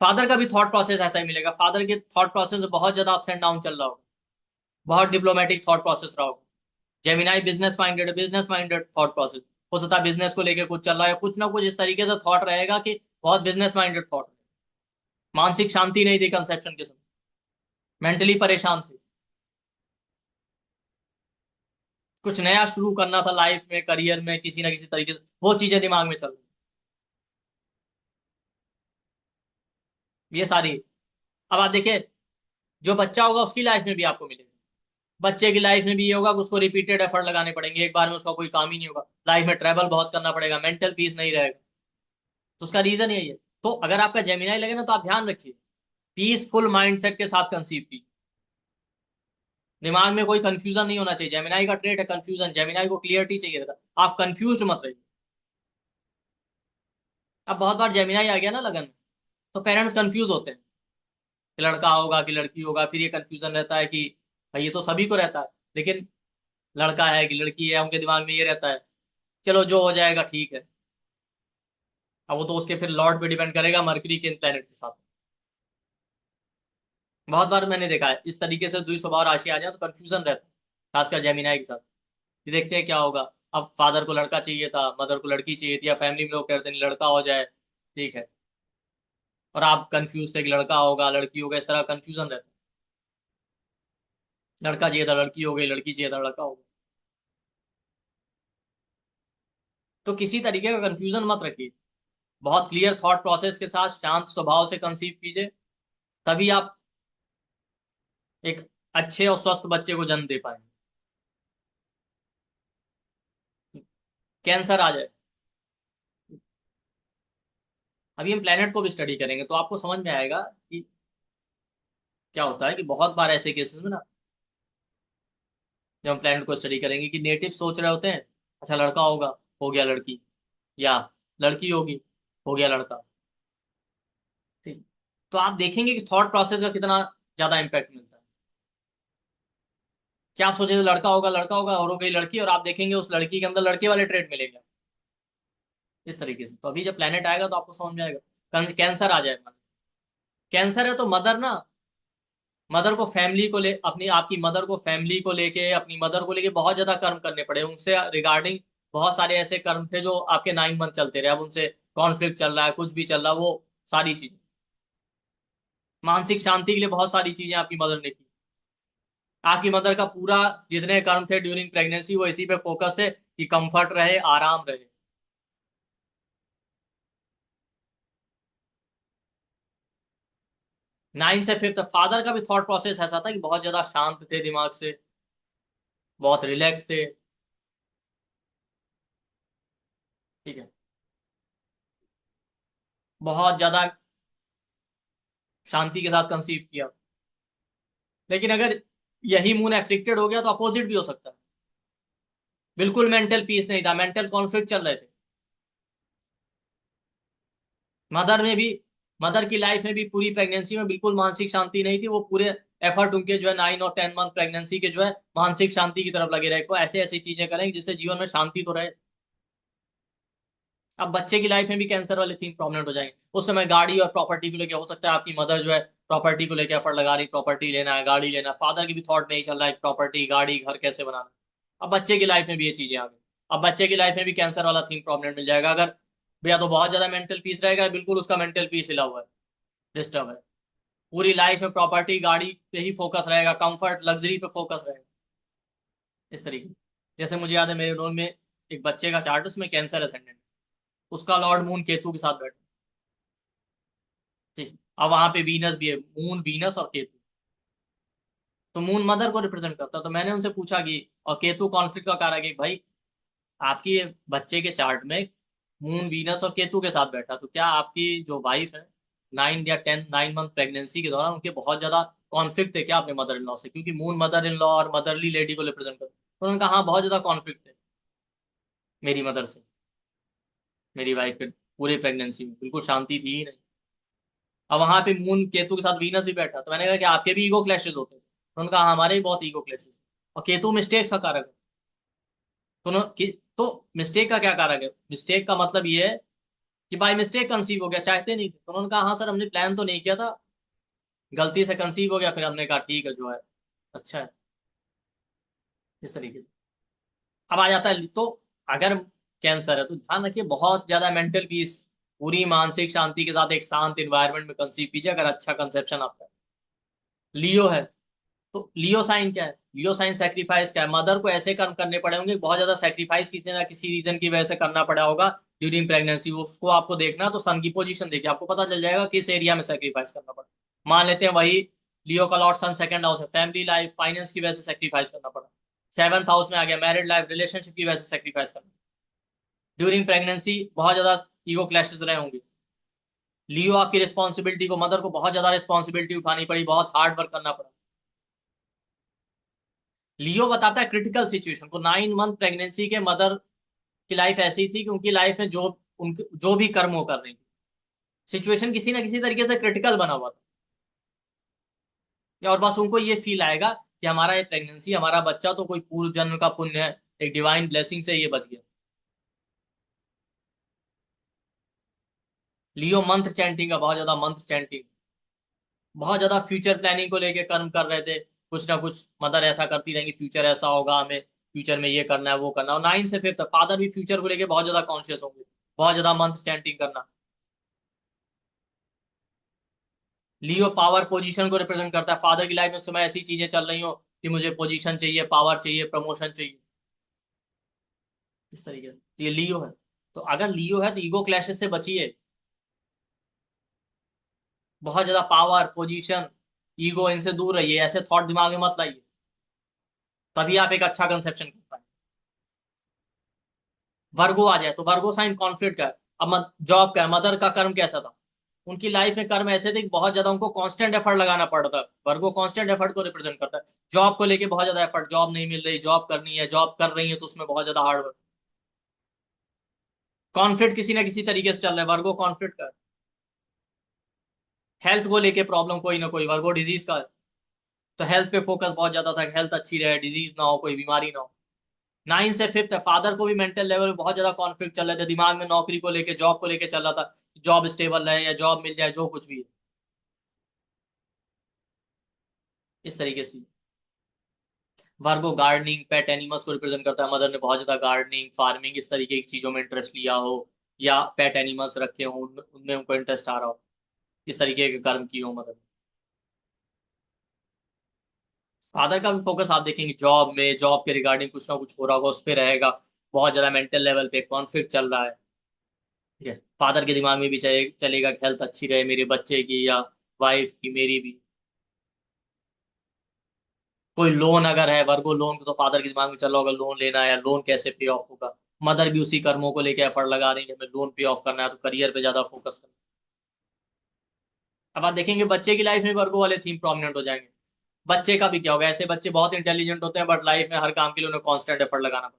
फादर का भी थॉट प्रोसेस ऐसा ही मिलेगा, फादर के थॉट प्रोसेस में बहुत ज्यादा अप्स एंड डाउन चल रहा होगा, बहुत डिप्लोमेटिक थॉट प्रोसेस रहा होगा। Gemini business minded, business minded thought process, हो सकता है बिजनेस को लेके कुछ चल रहा है, कुछ ना कुछ इस तरीके से थॉट रहेगा कि बहुत बिजनेस माइंडेड थॉट, मानसिक शांति नहीं थी कंसेप्शन के समय, मेंटली परेशान थे, कुछ नया शुरू करना था लाइफ में, करियर में, किसी ना किसी तरीके से, वो चीजें दिमाग में चल रही, ये सारी। अब आप देखिए जो बच्चा होगा उसकी लाइफ में भी आपको मिलेगा, बच्चे की लाइफ में भी ये होगा कि उसको रिपीटेड एफर्ट लगाने पड़ेंगे, एक बार में उसका कोई काम ही नहीं होगा, लाइफ में ट्रैवल बहुत करना पड़ेगा, मेंटल पीस नहीं रहेगा, तो उसका रीजन यही है। तो अगर आपका जेमिनाई लगे ना तो आप ध्यान रखिए, पीसफुल माइंडसेट के साथ कंसीव कीजिए, दिमाग में कोई कंफ्यूजन नहीं होना चाहिए, जेमिनाई का ट्रेट है कंफ्यूजन, जेमिनाई को क्लियरिटी चाहिए रहता, आप कंफ्यूज मत रहिए। अब बहुत बार जेमिनाई आ गया ना लगन में, तो पेरेंट्स कंफ्यूज होते हैं, कि लड़का होगा कि लड़की होगा, फिर ये कंफ्यूजन रहता है कि भाई ये तो सभी को रहता है, लेकिन लड़का है कि लड़की है, उनके दिमाग में ये रहता है। चलो जो हो जाएगा ठीक है। अब वो तो उसके फिर लॉर्ड पे डिपेंड करेगा, मरकरी के प्लेनेट के साथ। बहुत बार मैंने देखा है इस तरीके से द्वि स्वभाव राशि आ जाए तो कंफ्यूजन रहता है, खासकर जेमिनाई के साथ। ये देखते हैं क्या होगा। अब फादर को लड़का चाहिए था, मदर को लड़की चाहिए थी, या फैमिली में लोग कहते हैं लड़का हो जाए, ठीक है, और आप कंफ्यूज थे कि लड़का होगा लड़की होगा, इस तरह कंफ्यूजन रहता है। लड़का चाहिए था लड़की हो गई, लड़की चाहिए था लड़का हो गया। तो किसी तरीके का कंफ्यूजन मत रखिए, बहुत क्लियर थॉट प्रोसेस के साथ शांत स्वभाव से कंसीव कीजिए, तभी आप एक अच्छे और स्वस्थ बच्चे को जन्म दे पाएंगे। कैंसर आ जाए, अभी हम प्लेनेट को भी स्टडी करेंगे तो आपको समझ में आएगा कि क्या होता है, कि बहुत बार ऐसे केसेस में ना, जब हम प्लेनेट को स्टडी करेंगे कि नेटिव सोच रहे होते हैं अच्छा लड़का होगा, हो गया लड़की, या लड़की होगी, हो गया लड़का। ठीक, तो आप देखेंगे कि थॉट प्रोसेस का कितना ज्यादा इम्पैक्ट मिलता है। क्या आप सोचे थे लड़का होगा और हो गई लड़की, और आप देखेंगे उस लड़की के अंदर लड़के वाले ट्रेड मिलेगा, इस तरीके से। तो अभी जब प्लेनेट आएगा तो आपको समझ में आएगा। कैंसर आ जाए, कैंसर है तो मदर ना, मदर को फैमिली को ले अपनी आपकी मदर को फैमिली को लेके, अपनी मदर को लेके बहुत ज्यादा कर्म करने पड़े उनसे रिगार्डिंग। बहुत सारे ऐसे कर्म थे जो आपके 9 मंथ चलते रहे, अब उनसे कॉन्फ्लिक्ट चल रहा है, कुछ भी चल रहा है, वो सारी चीजें, मानसिक शांति के लिए बहुत सारी चीजें आपकी मदर ने की। आपकी मदर का पूरा जितने कर्म थे ड्यूरिंग प्रेगनेंसी वो इसी पे फोकस थे कि कंफर्ट रहे, आराम रहे। 9 से 5 फादर का भी थॉट प्रोसेस ऐसा था कि बहुत ज्यादा शांत थे दिमाग से, बहुत रिलैक्स थे। ठीक है, बहुत ज्यादा शांति के साथ कंसीव किया। लेकिन अगर यही मून एफ्लिक्टेड हो गया तो अपोजिट भी हो सकता है, बिल्कुल मेंटल पीस नहीं था, मेंटल कॉन्फ्लिक्ट चल रहे थे। मदर में भी, मदर की लाइफ में भी पूरी प्रेगनेंसी में बिल्कुल मानसिक शांति नहीं थी, वो पूरे एफर्ट उनके जो है 9 और 10 मंथ प्रेगनेंसी के जो है मानसिक शांति की तरफ लगे रहे, को ऐसे ऐसी चीजें करें जिससे जीवन में शांति तो रहे। अब बच्चे की लाइफ में भी कैंसर वाले 3 प्रॉब्लम हो जाएंगे। उस समय गाड़ी और प्रॉपर्टी को लेकर हो सकता है आपकी मदर जो है प्रॉपर्टी को लेकर एफर्ट लगा रही, प्रॉपर्टी लेना है, गाड़ी लेना है, फादर की भी थॉट नहीं चल रहा है प्रॉपर्टी गाड़ी घर कैसे बनाना। अब बच्चे की लाइफ में भी ये चीजें आ गई। अब बच्चे की लाइफ में भी कैंसर वाला 3 प्रॉब्लम मिल जाएगा, अगर भैया तो बहुत ज्यादा मेंटल पीस रहेगा, बिल्कुल उसका मेंटल पीस हिला हुआ है, डिस्टर्ब है। पूरी लाइफ में प्रॉपर्टी गाड़ी पे ही फोकस रहेगा, कंफर्ट लग्जरी पे फोकस रहेगा, इस तरीके। जैसे मुझे याद है मेरे रोल में एक बच्चे का चार्ट, उसमें कैंसर असेंडेंट, उसका लॉर्ड मून केतु के साथ बैठा। ठीक, अब वहां पे वीनस भी है, मून वीनस और केतु। तो मून मदर को रिप्रेजेंट करता है, तो मैंने उनसे पूछा कि और केतु कॉन्फ्लिक्ट का कारक है, भाई आपकी बच्चे के चार्ट में मून वीनस और केतु के साथ बैठा, तो क्या आपकी जो वाइफ है 9 या 10 9 मंथ प्रेगनेंसी के दौरान उनके बहुत ज्यादा कॉन्फ्लिक्ट थे क्या अपने मदर इन लॉ से, क्योंकि मून मदर इन लॉ और मदरली लेडी को रिप्रेजेंट करता है। तो उन्होंने कहा हाँ बहुत ज्यादा कॉन्फ्लिक्ट थे मेरी मदर से, मेरी वाइफ के पूरे प्रेगनेंसी में बिल्कुल शांति थी ही नहीं। अब वहां पे मून केतु के साथ वीनस भी बैठा, तो मैंने कहा कि आपके भी ईगो क्लैशेस होते हैं, तो उन्होंने कहा हमारे भी बहुत ईगो क्लैशेस, और केतु मिस्टेक्स का कारक है। तो मिस्टेक का क्या कारक है, मिस्टेक का मतलब ये है कि बाय मिस्टेक कंसीव हो गया, चाहते नहीं थे। तो उन्होंने कहा हाँ सर हमने प्लान तो नहीं किया था, गलती से कंसीव हो गया, फिर हमने कहा ठीक है जो है अच्छा है, इस तरीके से। अब आ जाता है तो अगर कैंसर है तो ध्यान रखिए बहुत ज्यादा मेंटल पीस, पूरी मानसिक शांति के साथ एक शांत इन्वायरमेंट में कंसीव कीजिए, अगर अच्छा कंसेप्शन आपका है। लियो है तो लियो साइन क्या है, लियो साइन सेक्रीफाइस क्या है, मदर को ऐसे कर्म करने पड़े होंगे, बहुत ज्यादा सेक्रीफाइस किसी ना किसी रीजन की वजह से करना पड़ा होगा ड्यूरिंग प्रेगनेंसी, उसको आपको देखना, तो सन की पोजीशन देखिए आपको पता चल जाएगा किस एरिया में सेक्रीफाइस करना पड़ा। मान लेते हैं वही लियो का लॉर्ड सन सेकंड हाउस है, फैमिली लाइफ फाइनेंस की वजह से सेक्रीफाइस करना पड़ा। 7th हाउस में आ गया, मैरिड लाइफ रिलेशनशिप की वजह से सेक्रीफाइस करना। ड्यूरिंग प्रेगनेंसी बहुत ज्यादा ईगो क्लैशेस रहे होंगे। लियो आपकी रिस्पॉन्सिबिलिटी को, मदर को बहुत ज्यादा रिस्पॉन्सिबिलिटी उठानी पड़ी, बहुत हार्ड वर्क करना पड़ा। लियो बताता है क्रिटिकल सिचुएशन को, 9 मंथ प्रेगनेंसी के मदर की लाइफ ऐसी थी कि उनकी लाइफ में जो उनके जो भी कर्म वो कर रही थी, सिचुएशन किसी ना किसी तरीके से क्रिटिकल बना हुआ था। या और बस उनको ये फील आएगा कि हमारा ये प्रेगनेंसी, हमारा बच्चा तो कोई पूर्व जन्म का पुण्य है, एक डिवाइन ब्लेसिंग से ये बच गया। लियो मंत्र चैंटिंग का बहुत ज्यादा, मंत्र चैंटिंग बहुत ज्यादा, फ्यूचर प्लानिंग को लेके कर्म कर रहे थे, कुछ ना कुछ मदर ऐसा करती रहेंगी, फ्यूचर ऐसा होगा, हमें फ्यूचर में ये करना है वो करना है। और 9 से 5 फादर भी फ्यूचर को लेके बहुत ज्यादा कॉन्शियस होंगे, बहुत ज्यादा मंत्र चैंटिंग करना। लियो पावर पोजीशन को रिप्रेजेंट करता है, फादर की लाइफ में उस समय ऐसी चीजें चल रही हो कि मुझे पोजीशन चाहिए, पावर चाहिए, प्रमोशन चाहिए, इस तरीके से। तो ये लियो है। तो अगर लियो है तो ईगो क्लैशेस से बचिए। बहुत ज्यादा पावर पोजीशन ईगो इनसे दूर रहिए, ऐसे थॉट दिमाग में मत लाइए, तभी आप एक अच्छा कंसेप्शन कर पाए। वर्गो आ जाए तो वर्गो साइन कॉन्फ्लिक्ट का है। अब जॉब का है, मदर का कर्म कैसा था, उनकी लाइफ में कर्म ऐसे थे कि बहुत ज्यादा उनको कांस्टेंट एफर्ट लगाना पड़ता है। वर्गो कांस्टेंट एफर्ट को रिप्रेजेंट करता है। जॉब को लेके बहुत ज्यादा एफर्ट, जॉब नहीं मिल रही, जॉब करनी है, जॉब कर रही है तो उसमें बहुत ज्यादा हार्ड वर्क। कॉन्फ्लिक्ट किसी ना किसी तरीके से चल रहा है, वर्गो कॉन्फ्लिक्ट का। हेल्थ को लेके प्रॉब्लम कोई ना कोई, वर्गो डिजीज का है, तो हेल्थ पे फोकस बहुत ज्यादा था, हेल्थ अच्छी रहे, डिजीज ना हो, कोई बीमारी ना हो। 9 से 5 है, फादर को भी मेंटल लेवल में बहुत ज्यादा कॉन्फ्लिक्ट चल रहे थे, दिमाग में नौकरी को लेके, जॉब को लेके चल रहा था, जॉब स्टेबल रहे या जॉब मिल जाए, जो कुछ भी है, इस तरीके से। वर्गो गार्डनिंग पेट एनिमल्स को रिप्रेजेंट करता है, मदर ने बहुत ज्यादा गार्डनिंग फार्मिंग इस तरीके की चीजों में इंटरेस्ट लिया हो, या पेट एनिमल्स रखे हो, उनमें उनको इंटरेस्ट आ रहा हो, इस तरीके के कर्म किए हो मदर। फादर का भी फोकस आप देखेंगे जॉब में, जॉब के रिगार्डिंग कुछ ना कुछ हो रहा होगा, उस पर रहेगा, बहुत ज्यादा मेंटल लेवल पे कॉन्फ्लिक्ट चल रहा है। ठीक है, फादर के दिमाग में भी चलेगा कि हेल्थ अच्छी रहे मेरे बच्चे की या वाइफ की, मेरी भी। कोई लोन अगर है, वर्गो लोन तो फादर के दिमाग में चल रहा होगा, लोन लेना है, लोन कैसे पे ऑफ होगा। मदर भी उसी कर्मों को लेकर एफर्ट लगा रही है, हमें लोन पे ऑफ करना है तो करियर पे ज्यादा फोकस करना। अब आप देखेंगे बच्चे की लाइफ में वर्गो वाले थीम प्रोमिनेंट हो जाएंगे। बच्चे का भी क्या होगा, ऐसे बच्चे बहुत इंटेलिजेंट होते हैं बट लाइफ में हर काम के लिए उन्हें कांस्टेंट एफर्ट लगाना पड़ता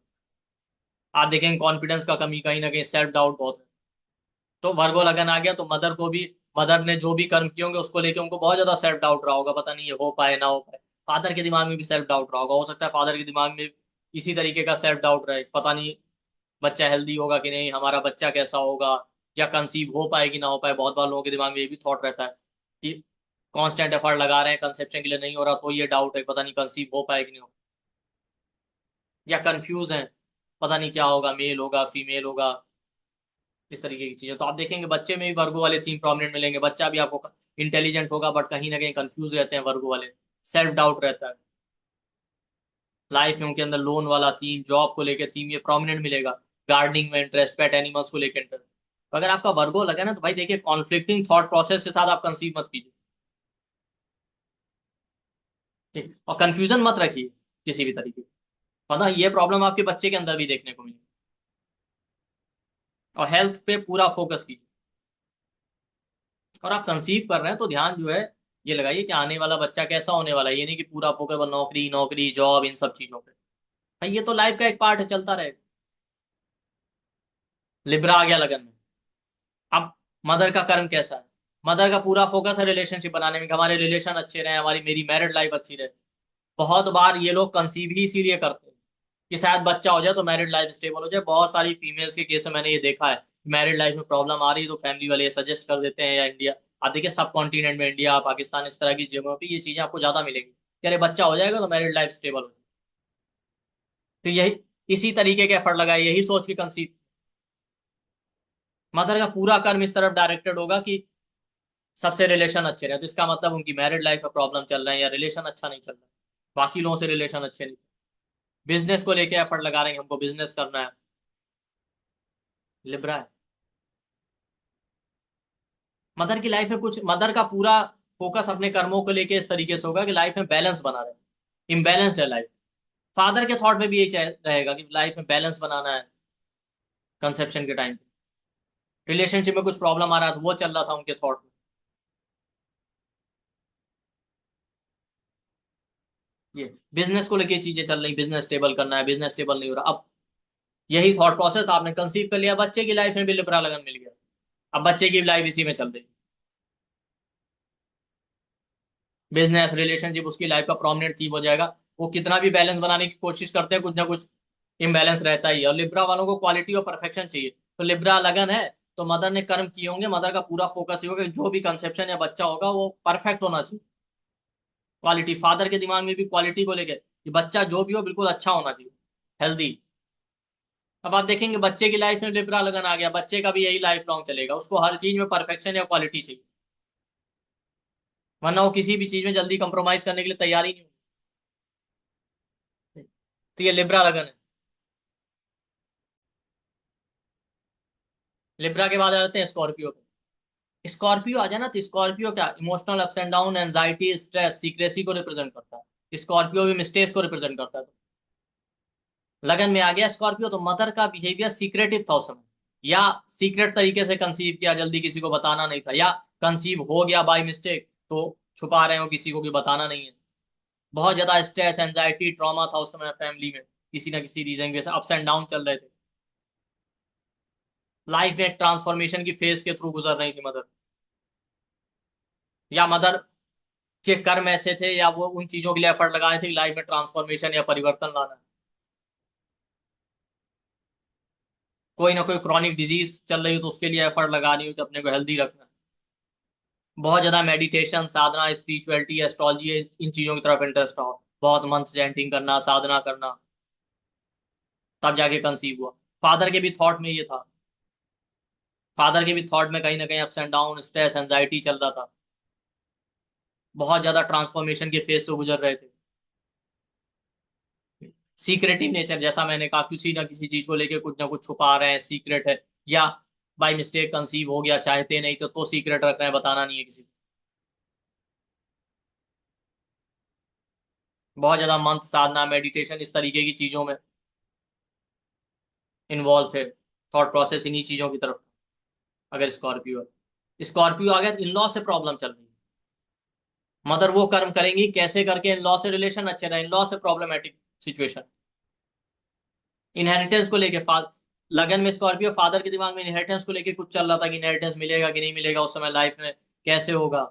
है। आप देखेंगे कॉन्फिडेंस का कमी, कहीं ना कहीं सेल्फ डाउट बहुत है। तो वर्गो लगन आ गया तो मदर को भी, मदर ने जो भी कर्म किए होंगे उसको लेके उनको बहुत ज्यादा सेल्फ डाउट रहा होगा, पता नहीं ये हो पाए ना हो पाए। फादर के दिमाग में भी सेल्फ डाउट रहा होगा, हो सकता है फादर के दिमाग में इसी तरीके का सेल्फ डाउट रहे, पता नहीं बच्चा हेल्दी होगा कि नहीं, हमारा बच्चा कैसा होगा, या कंसीव हो पाए कि ना हो पाए। बहुत बार लोगों के दिमाग में ये भी थॉट रहता है कि कांस्टेंट एफर्ट लगा रहे हैं, कंसेप्शन के लिए नहीं हो रहा, तो ये डाउट है पता नहीं कंसीव हो पाए कि नहीं हो, या कंफ्यूज है, पता नहीं क्या होगा, मेल होगा फीमेल होगा, इस तरीके की चीजें। तो आप देखेंगे बच्चे में भी वर्गो वाले थीम प्रोमिनेंट मिलेंगे। बच्चा भी आपको इंटेलिजेंट होगा बट कहीं ना कहीं कंफ्यूज रहते हैं वर्गो वाले, सेल्फ डाउट रहता है। लाइफ में उनके अंदर लोन वाला थीम, जॉब को लेकर थीम, ये प्रोमिनेंट मिलेगा। गार्डनिंग में इंटरेस्ट, पेट एनिमल्स को लेकर इंटरेस्ट। तो अगर आपका वर्गो लगा ना तो भाई देखिए, कॉन्फ्लिक्टिंग थॉट प्रोसेस के साथ आप कंसीव मत कीजिए, ठीक, और कंफ्यूजन मत रखिए किसी भी तरीके की। पता ये प्रॉब्लम आपके बच्चे के अंदर भी देखने को मिलेगी। और हेल्थ पे पूरा फोकस कीजिए। और आप कंसीव कर रहे हैं तो ध्यान जो है ये लगाइए कि आने वाला बच्चा कैसा होने वाला है, ये नहीं कि पूरा फोकस नौकरी नौकरी जॉब इन सब चीजों पे। भाई ये तो लाइफ का एक पार्ट है, चलता रहेगा। लिब्रा आ गया लगन में। अब मदर का कर्म कैसा है, मदर का पूरा फोकस है रिलेशनशिप बनाने में, कि हमारे रिलेशन अच्छे रहे, हमारी मेरी मैरिड लाइफ अच्छी रहे। बहुत बार ये लोग कंसीव ही इसीलिए करते हैं कि शायद बच्चा हो जाए तो मैरिड लाइफ स्टेबल हो जाए। बहुत सारी फीमेल्स के केस में मैंने ये देखा है, मैरिड लाइफ में प्रॉब्लम आ रही है तो फैमिली वाले सजेस्ट कर देते हैं, या इंडिया, आप देखिए सब कॉन्टिनेंट में, इंडिया पाकिस्तान इस तरह की जगहों पे ये चीजें आपको ज्यादा मिलेंगी कि अरे बच्चा हो जाएगा तो मैरिड लाइफ स्टेबल हो जाए। तो यही, इसी तरीके के एफर्ट लगाए, यही सोच के कंसीव। मदर का पूरा कर्म इस तरफ डायरेक्टेड होगा कि सबसे रिलेशन अच्छे रहे, तो इसका मतलब उनकी मैरिड लाइफ में प्रॉब्लम चल रहा है या रिलेशन अच्छा नहीं चल रहा है, बाकी लोगों से रिलेशन अच्छे नहीं। बिजनेस को लेके एफर्ट लगा रहे हैं, हमको बिजनेस करना है, लिब्रा है। मदर की लाइफ में कुछ, मदर का पूरा फोकस अपने कर्मों को लेके इस तरीके से होगा कि लाइफ में बैलेंस बना रहे, इम्बैलेंस्ड है लाइफ। फादर के थॉट में भी यही रहेगा कि लाइफ में बैलेंस बनाना है, कंसेप्शन के टाइम पे रिलेशनशिप में कुछ प्रॉब्लम आ रहा है तो वो चल रहा था उनके थॉट में। ये बिजनेस को लेके चीजें चल रही, बिजनेस स्टेबल करना है, बिजनेस स्टेबल नहीं हो रहा। अब यही थॉट प्रोसेस आपने कंसीव कर लिया, बच्चे की लाइफ में भी लिब्रा लगन मिल गया, अब बच्चे की लाइफ इसी में चल रही। बिजनेस रिलेशनशिप उसकी लाइफ का प्रोमिनेंट थीम हो जाएगा। वो कितना भी बैलेंस बनाने की कोशिश करते हैं, कुछ ना कुछ इम्बैलेंस रहता ही है। और लिब्रा वालों को क्वालिटी और परफेक्शन चाहिए। तो लिब्रा लगन है, तो मदर ने कर्म किए होंगे, मदर का पूरा फोकस ये होगा कि जो भी कंसेप्शन या बच्चा होगा वो परफेक्ट होना चाहिए। क्वालिटी, फादर के दिमाग में भी क्वालिटी को लेके कि बच्चा जो भी हो बिल्कुल अच्छा होना चाहिए, हेल्दी। अब आप देखेंगे बच्चे की लाइफ में लिब्रा लगन आ गया, बच्चे का भी यही लाइफ लॉन्ग चलेगा, उसको हर चीज में परफेक्शन या क्वालिटी चाहिए, वरना वो किसी भी चीज में जल्दी कंप्रोमाइज करने के लिए तैयार ही नहीं होती। तो ये लिब्रा लगन है। लिब्रा के बाद आ जाते हैं स्कॉर्पियो पे। स्कॉर्पियो आ जाए ना, तो स्कॉर्पियो क्या, emotional ups and down, anxiety, stress, secrecy को रिप्रेजेंट करता है। स्कॉर्पियो भी मिस्टेक्स को रिप्रेजेंट करता है। तो लगन में आ गया स्कॉर्पियो, तो मदर का बिहेवियर सीक्रेटिव था उस समय, या सीक्रेट तरीके से कंसीव किया, जल्दी किसी को बताना नहीं था, या कंसीव हो गया बाय मिस्टेक तो छुपा रहे हो, किसी को भी बताना नहीं है। बहुत ज्यादा स्ट्रेस, एंजाइटी, ट्रॉमा था उस समय फैमिली में, किसी ना किसी रीजन की वजह से अप्स एंड डाउन चल रहे थे। लाइफ में एक ट्रांसफॉर्मेशन की फेज के थ्रू गुजर रही थी मदर, या मदर के कर्म ऐसे थे, या वो उन चीजों के लिए एफर्ट लगाए थे लाइफ में ट्रांसफॉर्मेशन या परिवर्तन लाना है। कोई ना कोई क्रॉनिक डिजीज चल रही हो तो उसके लिए एफर्ट लगा रही हो कि अपने को हेल्दी रखना है। बहुत ज्यादा मेडिटेशन, साधना, स्पिरिचुअलिटी, एस्ट्रोलॉजी, इन चीजों की तरफ इंटरेस्ट हो, बहुत मंत्र चैंटिंग करना, साधना करना, तब जाके कंसीव हुआ। फादर के भी थॉट में ये था, फादर के भी थॉट में कहीं ना कहीं ups and down, stress, anxiety चल रहा था, बहुत ज्यादा ट्रांसफॉर्मेशन के फेज से गुजर रहे थे। सीक्रेटिव नेचर, जैसा मैंने कहा, किसी ना किसी चीज को लेके कुछ ना कुछ छुपा रहे हैं, सीक्रेट है, या बाय मिस्टेक कंसीव हो गया, चाहते नहीं तो सीक्रेट रख रहे हैं, बताना नहीं है किसी को। बहुत ज्यादा मंत्र, साधना, मेडिटेशन, इस तरीके की चीजों में इन्वॉल्व थे, थॉट प्रोसेस इन्हीं चीजों की तरफ। अगर स्कॉर्पियो है, स्कॉर्पियो आ गया, इन लॉ से प्रॉब्लम चल रही है, मदर वो कर्म करेंगी कैसे करके इन लॉ से रिलेशन अच्छे रहे, इन लॉ से प्रॉब्लमेटिक सिचुएशन, इनहेरिटेंस को लेके लगन में स्कॉर्पियो, फादर के दिमाग में इनहेरिटेंस को लेके कुछ चल रहा था कि इनहेरिटेंस मिलेगा कि नहीं मिलेगा, उस समय लाइफ में कैसे होगा।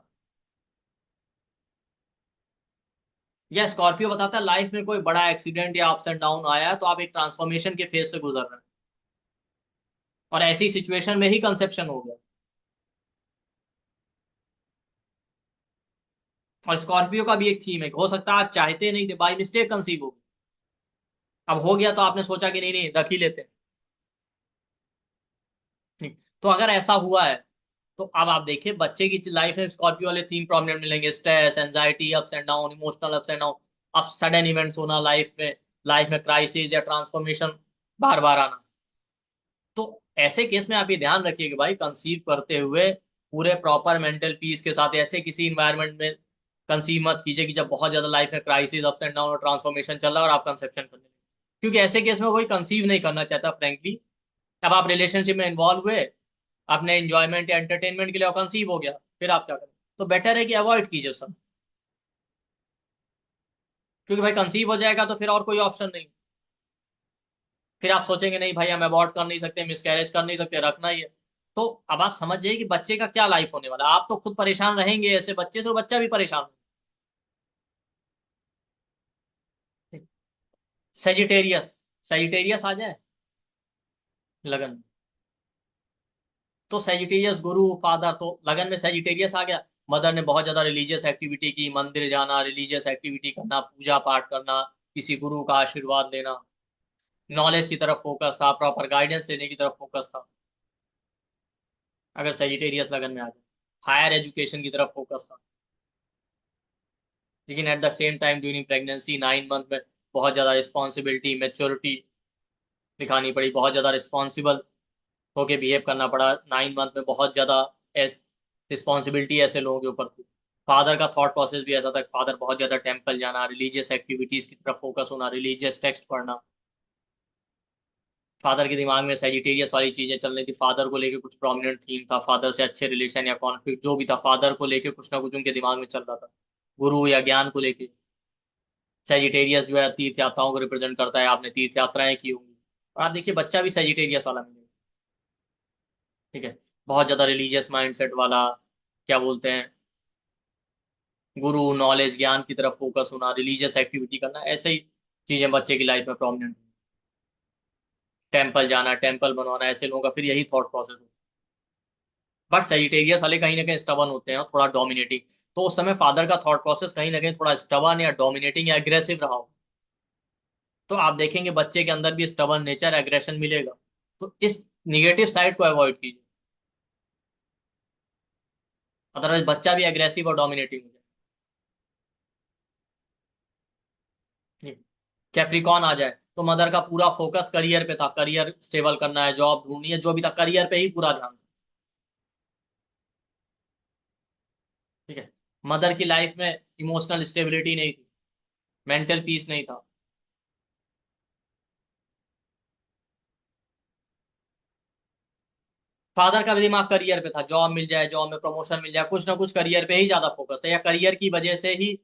या स्कॉर्पियो बताता है लाइफ में कोई बड़ा एक्सीडेंट या अप्स एंड डाउन आया है, तो आप एक ट्रांसफॉर्मेशन के फेज से गुजर रहे हैं, और ऐसी सिचुएशन में ही कंसेप्शन हो गया। और स्कॉर्पियो का भी एक थीम है कि हो सकता है आप चाहते नहीं थे, बाई मिस्टेक कंसीव हो, अब हो गया तो आपने सोचा कि नहीं नहीं रख ही लेते हैं। ठीक। तो अगर ऐसा हुआ है, तो अब आप देखिए बच्चे की लाइफ में स्कॉर्पियो वाले थीम प्रोमिनेंट मिलेंगे, stress, anxiety, ups and down, emotional ups and down, अब सडन इवेंट्स होना लाइफ में, लाइफ में क्राइसिस या ट्रांसफॉर्मेशन बार बार आना। तो ऐसे केस में आप ये ध्यान रखिए कि भाई कंसीव करते हुए पूरे प्रॉपर मेंटल पीस के साथ ऐसे किसी इन्वायरमेंट में कंसीव मत कीजिए कि जब बहुत ज्यादा लाइफ में क्राइसिस, अप्स एंड डाउन और ट्रांसफॉर्मेशन चल रहा है और आप कंसेप्शन करने लगे। क्योंकि ऐसे केस में कोई कंसीव नहीं करना चाहता फ्रेंकली। अब आप रिलेशनशिप में इन्वॉल्व हुए, अपने एंजॉयमेंट या एंटरटेनमेंट के लिए कंसीव हो गया, फिर आप क्या करें? तो बेटर है कि अवॉइड कीजिए उस समय, क्योंकि भाई कंसीव हो जाएगा तो फिर और कोई ऑप्शन नहीं। फिर आप सोचेंगे नहीं भाई हम अबॉर्ट कर नहीं सकते, मिसकैरेज कर नहीं सकते, रखना ही है। तो अब आप समझ जाइए कि बच्चे का क्या लाइफ होने वाला है। आप तो खुद परेशान रहेंगे, ऐसे बच्चे से वो बच्चा भी परेशान है। सेजिटेरियस, सेजिटेरियस आ जाए लगन में, तो सेजिटेरियस गुरु फादर, तो लगन में सेजिटेरियस आ गया, मदर ने बहुत ज्यादा रिलीजियस एक्टिविटी की, मंदिर जाना, रिलीजियस एक्टिविटी करना, पूजा पाठ करना, किसी गुरु का आशीर्वाद लेना, नॉलेज की तरफ फोकस था, प्रॉपर गाइडेंस लेने की तरफ फोकस था। अगर सेजिटेरियस लगन में आ जाए, हायर एजुकेशन की तरफ फोकस था। लेकिन at the same time during pregnancy 9 month में बहुत ज्यादा रिस्पॉन्सिबिलिटी, मेच्योरिटी दिखानी पड़ी, बहुत ज्यादा रिस्पॉन्सिबल होके बिहेव करना पड़ा 9 मंथ में, बहुत ज्यादा रिस्पॉन्सिबिलिटी ऐसे लोगों के ऊपर थी। फादर का थॉट प्रोसेस भी ऐसा था, फादर बहुत ज्यादा टेम्पल जाना, रिलीजियस एक्टिविटीज की तरफ फोकस होना, रिलीजियस टेक्स्ट पढ़ना। फादर के दिमाग में सेजिटेरियस वाली चीजें चल रही थी, फादर को लेके कुछ प्रोमिनेंट थीम था, फादर से अच्छे रिलेशन या कॉन्फ्लिक्ट जो भी था, फादर को लेके कुछ ना कुछ उनके दिमाग में चल रहा था, गुरु या ज्ञान को लेके। सेजिटेरियस जो है तीर्थ यात्राओं को रिप्रेजेंट करता है, आपने तीर्थ यात्राएं की होंगी, और आप देखिए बच्चा भी सेजिटेरियस वाला मिलेगा। ठीक है, बहुत ज्यादा रिलीजियस माइंडसेट वाला, क्या बोलते हैं, गुरु, नॉलेज, ज्ञान की तरफ फोकस होना, रिलीजियस एक्टिविटी करना, ऐसे ही चीजें बच्चे की लाइफ में प्रोमिनेंट। टेम्पल जाना, टेम्पल बनवाना, ऐसे लोगों का फिर यही थॉट प्रोसेस होता है। बट सजिटेरियस वाले कहीं ना कहीं स्टबन होते हैं और थोड़ा डोमिनेटिंग। तो उस समय फादर का थॉट प्रोसेस कहीं ना कहीं थोड़ा स्टबन या डोमिनेटिंग या एग्रेसिव रहा हो। तो आप देखेंगे बच्चे के अंदर भी स्टबन नेचर, एग्रेशन मिलेगा। तो इस निगेटिव साइड को अवॉइड कीजिए, अदरवाइज बच्चा भी एग्रेसिव और डोमिनेटिंग हो जाए। कैप्रिकॉन आ जाए तो मदर का पूरा फोकस करियर पे था, करियर स्टेबल करना है, जॉब ढूंढनी है, जो भी था करियर पे ही पूरा ध्यान था। ठीक है। मदर की लाइफ में इमोशनल स्टेबिलिटी नहीं थी, मेंटल पीस नहीं था। फादर का भी दिमाग करियर पे था, जॉब मिल जाए, जॉब में प्रमोशन मिल जाए, कुछ ना कुछ करियर पे ही ज्यादा फोकस है, या करियर की वजह से ही